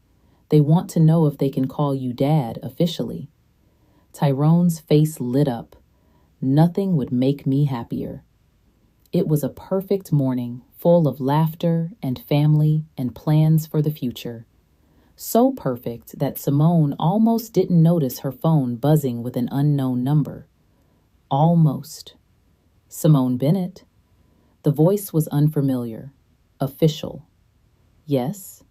Speaker 1: They want to know if they can call you Dad officially." Tyrone's face lit up. Nothing would make me happier. It was a perfect morning, full of laughter and family and plans for the future. So perfect that Simone almost didn't notice her phone buzzing with an unknown number. Almost. Simone Bennett. The voice was unfamiliar. Official. "Yes?"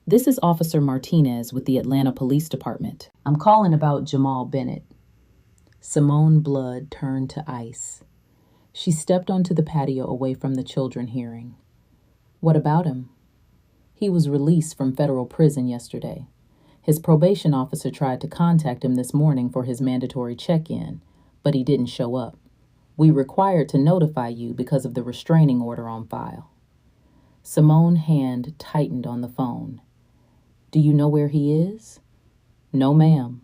Speaker 1: "This is Officer Martinez with the Atlanta Police Department. I'm calling about Jamal Bennett." Simone's blood turned to ice. She stepped onto the patio away from the children hearing. "What about him?" "He was released from federal prison yesterday. His probation officer tried to contact him this morning for his mandatory check-in, but he didn't show up. We required to notify you because of the restraining order on file." Simone's hand tightened on the phone. "Do you know where he is?" "No, ma'am.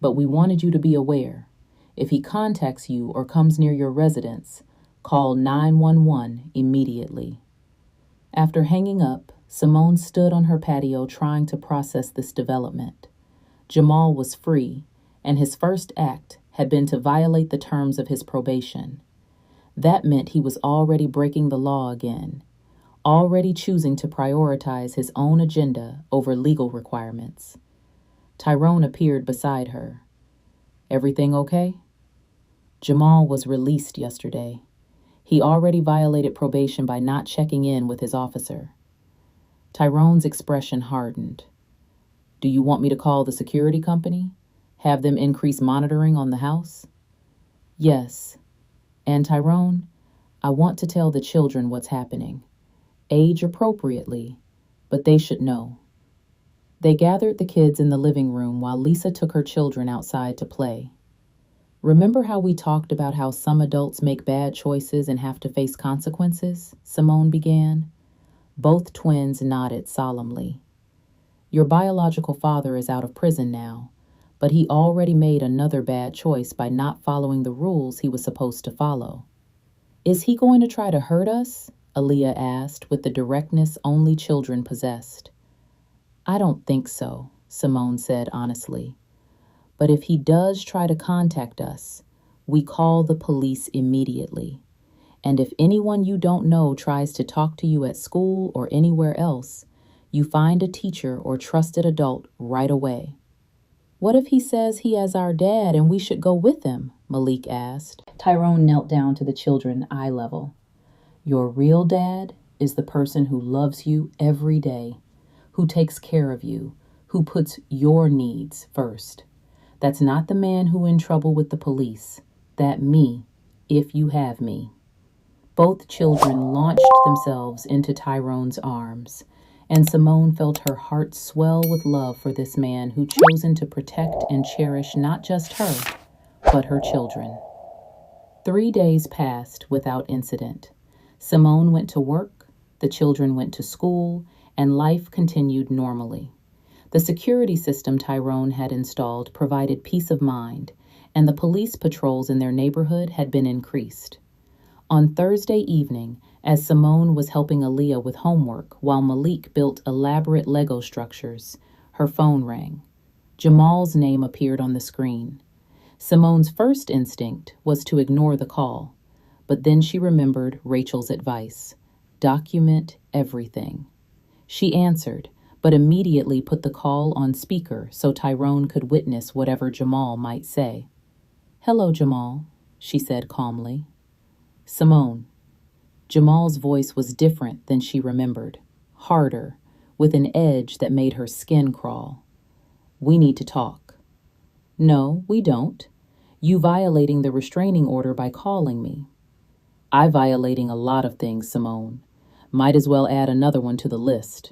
Speaker 1: But we wanted you to be aware. If he contacts you or comes near your residence, call 911 immediately." After hanging up, Simone stood on her patio trying to process this development. Jamal was free, and his first act had been to violate the terms of his probation. That meant he was already breaking the law again, already choosing to prioritize his own agenda over legal requirements. Tyrone appeared beside her. "Everything okay?" Jamal was released yesterday. He already violated probation by not checking in with his officer. Tyrone's expression hardened. "Do you want me to call the security company? Have them increase monitoring on the house?" "Yes. And Tyrone, I want to tell the children what's happening. Age appropriately, but they should know." They gathered the kids in the living room while Lisa took her children outside to play. "Remember how we talked about how some adults make bad choices and have to face consequences?" Simone began. Both twins nodded solemnly. "Your biological father is out of prison now, but he already made another bad choice by not following the rules he was supposed to follow." "Is he going to try to hurt us?" Aaliyah asked with the directness only children possessed. "I don't think so," Simone said honestly. "But if he does try to contact us, we call the police immediately. And if anyone you don't know tries to talk to you at school or anywhere else, you find a teacher or trusted adult right away." "What if he says he is our dad and we should go with him?" Malik asked. Tyrone knelt down to the children eye level. "Your real dad is the person who loves you every day, who takes care of you, who puts your needs first. That's not the man who in trouble with the police. That me, if you have me." Both children launched themselves into Tyrone's arms, and Simone felt her heart swell with love for this man who'd chosen to protect and cherish not just her, but her children. 3 days passed without incident. Simone went to work, the children went to school, and life continued normally. The security system Tyrone had installed provided peace of mind, and the police patrols in their neighborhood had been increased. On Thursday evening, as Simone was helping Aaliyah with homework while Malik built elaborate Lego structures, her phone rang. Jamal's name appeared on the screen. Simone's first instinct was to ignore the call, but then she remembered Rachel's advice: document everything. She answered, but immediately put the call on speaker so Tyrone could witness whatever Jamal might say. "Hello, Jamal," she said calmly. "Simone." Jamal's voice was different than she remembered, harder, with an edge that made her skin crawl. "We need to talk." "No, we don't. You violating the restraining order by calling me." "I violating a lot of things, Simone. Might as well add another one to the list."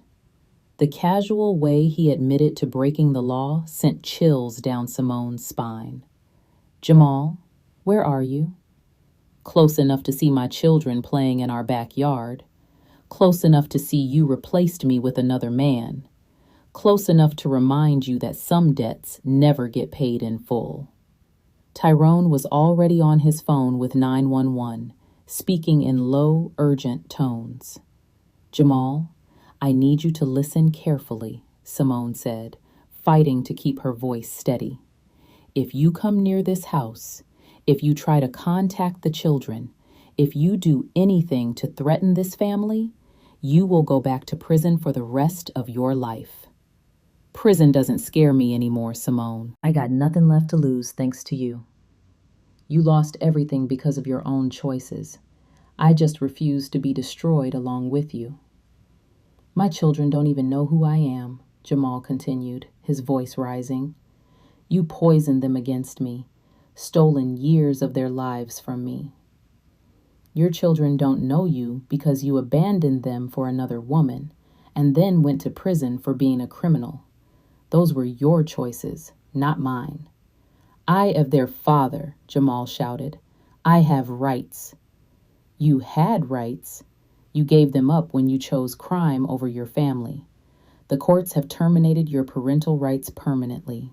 Speaker 1: The casual way he admitted to breaking the law sent chills down Simone's spine. Jamal, where are you? Close enough to see my children playing in our backyard. Close enough to see you replaced me with another man. Close enough to remind you that some debts never get paid in full. Tyrone was already on his phone with 911, speaking in low, urgent tones. Jamal, I need you to listen carefully, Simone said, fighting to keep her voice steady. If you come near this house, if you try to contact the children, if you do anything to threaten this family, you will go back to prison for the rest of your life. Prison doesn't scare me anymore, Simone. I got nothing left to lose thanks to you. You lost everything because of your own choices. I just refuse to be destroyed along with you. My children don't even know who I am, Jamal continued, his voice rising. You poisoned them against me, stolen years of their lives from me. Your children don't know you because you abandoned them for another woman and then went to prison for being a criminal. Those were your choices, not mine. I am their father, Jamal shouted. I have rights. You had rights. You gave them up when you chose crime over your family. The courts have terminated your parental rights permanently.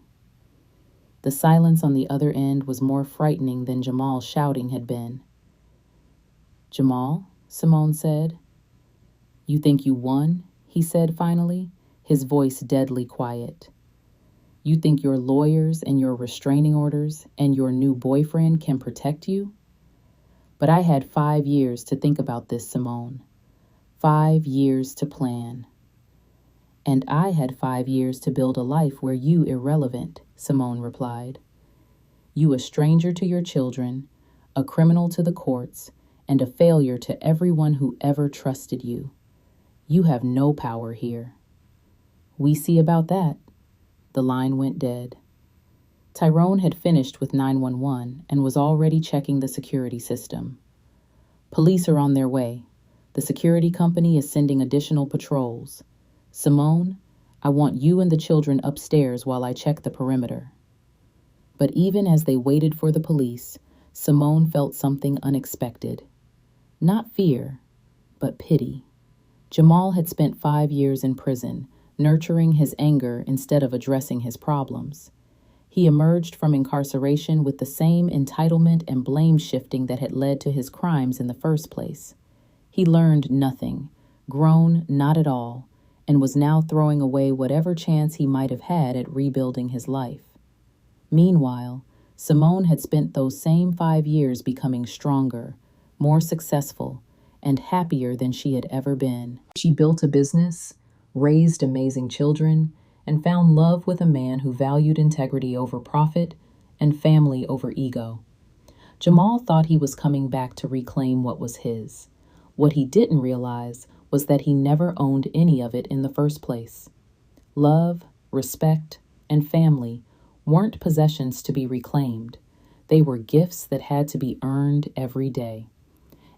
Speaker 1: The silence on the other end was more frightening than Jamal's shouting had been. Jamal, Simone said. You think you won? He said finally, his voice deadly quiet. You think your lawyers and your restraining orders and your new boyfriend can protect you? But I had 5 years to think about this, Simone. 5 years to plan. And I had 5 years to build a life where you irrelevant, Simone replied. You a stranger to your children, a criminal to the courts, and a failure to everyone who ever trusted you. You have no power here. We see about that. The line went dead. Tyrone had finished with 911 and was already checking the security system. Police are on their way. The security company is sending additional patrols. Simone, I want you and the children upstairs while I check the perimeter. But even as they waited for the police, Simone felt something unexpected. Not fear, but pity. Jamal had spent 5 years in prison, nurturing his anger instead of addressing his problems. He emerged from incarceration with the same entitlement and blame shifting that had led to his crimes in the first place. He learned nothing, grown not at all, and was now throwing away whatever chance he might have had at rebuilding his life. Meanwhile, Simone had spent those same 5 years becoming stronger, more successful, and happier than she had ever been. She built a business, raised amazing children, and found love with a man who valued integrity over profit and family over ego. Jamal thought he was coming back to reclaim what was his. What he didn't realize was that he never owned any of it in the first place. Love, respect, and family weren't possessions to be reclaimed. They were gifts that had to be earned every day.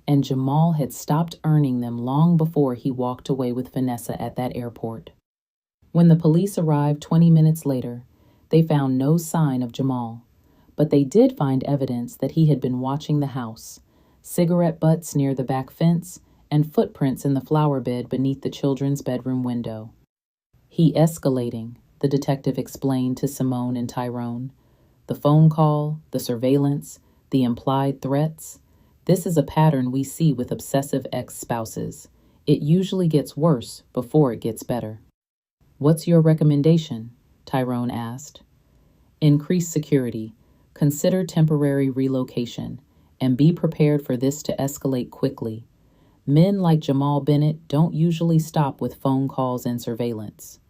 Speaker 1: And Jamal had stopped earning them long before he walked away with Vanessa at that airport. When the police arrived 20 minutes later, they found no sign of Jamal, but they did find evidence that he had been watching the house, cigarette butts near the back fence, and footprints in the flower bed beneath the children's bedroom window. He escalating, the detective explained to Simone and Tyrone. The phone call, the surveillance, the implied threats. This is a pattern we see with obsessive ex-spouses. It usually gets worse before it gets better. What's your recommendation? Tyrone asked. Increase security, consider temporary relocation, and be prepared for this to escalate quickly. Men like Jamal Bennett don't usually stop with phone calls and surveillance.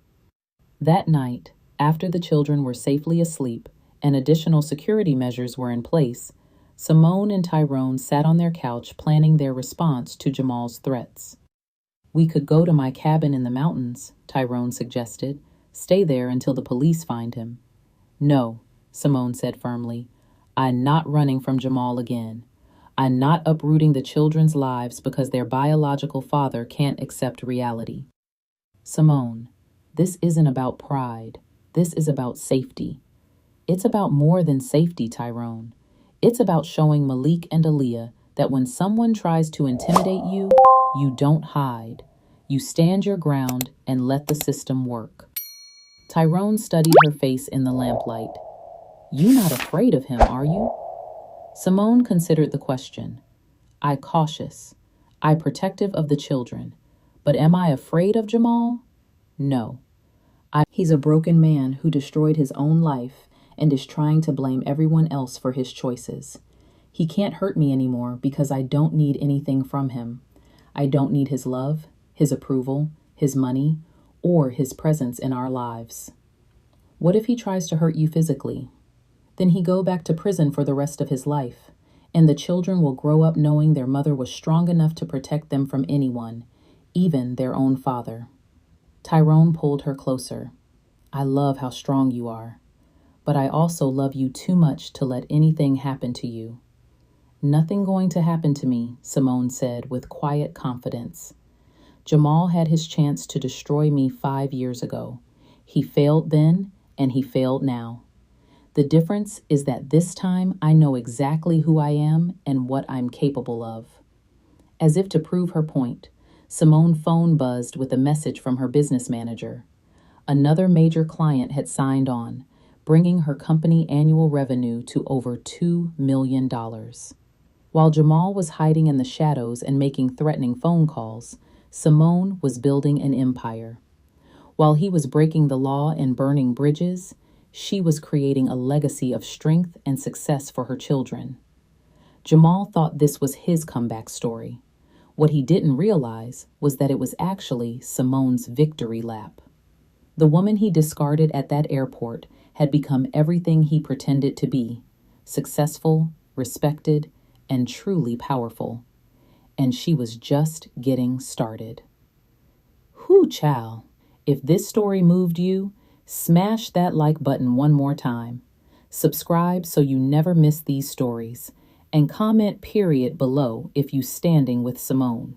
Speaker 1: That night, after the children were safely asleep and additional security measures were in place, Simone and Tyrone sat on their couch planning their response to Jamal's threats. We could go to my cabin in the mountains, Tyrone suggested. Stay there until the police find him. No, Simone said firmly. I'm not running from Jamal again. I'm not uprooting the children's lives because their biological father can't accept reality. Simone, this isn't about pride. This is about safety. It's about more than safety, Tyrone. It's about showing Malik and Aaliyah that when someone tries to intimidate you, you don't hide. You stand your ground and let the system work. Tyrone studied her face in the lamplight. You not afraid of him, are you? Simone considered the question. I cautious. I protective of the children. But am I afraid of Jamal? No. He's a broken man who destroyed his own life and is trying to blame everyone else for his choices. He can't hurt me anymore because I don't need anything from him. I don't need his love, his approval, his money, or his presence in our lives. What if he tries to hurt you physically? Then he go back to prison for the rest of his life, and the children will grow up knowing their mother was strong enough to protect them from anyone, even their own father. Tyrone pulled her closer. I love how strong you are, but I also love you too much to let anything happen to you. Nothing going to happen to me, Simone said with quiet confidence. Jamal had his chance to destroy me 5 years ago. He failed then, and he failed now. The difference is that this time I know exactly who I am and what I'm capable of. As if to prove her point, Simone's phone buzzed with a message from her business manager. Another major client had signed on, bringing her company annual revenue to over $2 million. While Jamal was hiding in the shadows and making threatening phone calls, Simone was building an empire. While he was breaking the law and burning bridges, she was creating a legacy of strength and success for her children. Jamal thought this was his comeback story. What he didn't realize was that it was actually Simone's victory lap. The woman he discarded at that airport had become everything he pretended to be: successful, respected, and truly powerful. And she was just getting started. Whew, child. If this story moved you, smash that like button one more time. Subscribe so you never miss these stories. And comment period below if you standing with Simone.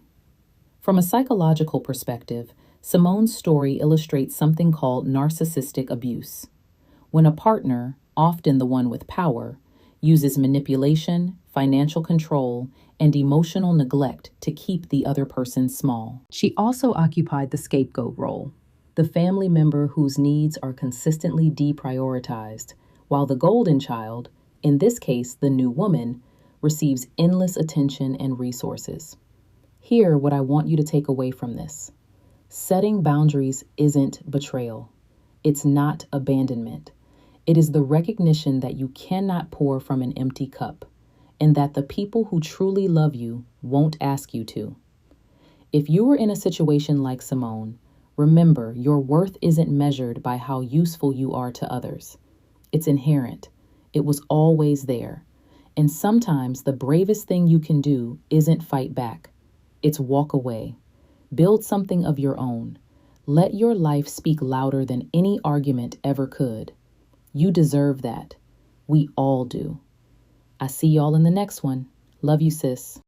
Speaker 1: From a psychological perspective, Simone's story illustrates something called narcissistic abuse. When a partner, often the one with power, uses manipulation, financial control, and emotional neglect to keep the other person small. She also occupied the scapegoat role, the family member whose needs are consistently deprioritized, while the golden child, in this case the new woman, receives endless attention and resources. Hear what I want you to take away from this. Setting boundaries isn't betrayal. It's not abandonment. It is the recognition that you cannot pour from an empty cup, and that the people who truly love you won't ask you to. If you were in a situation like Simone, remember your worth isn't measured by how useful you are to others. It's inherent. It was always there. And sometimes the bravest thing you can do isn't fight back. It's walk away. Build something of your own. Let your life speak louder than any argument ever could. You deserve that. We all do. I see y'all in the next one. Love you, sis.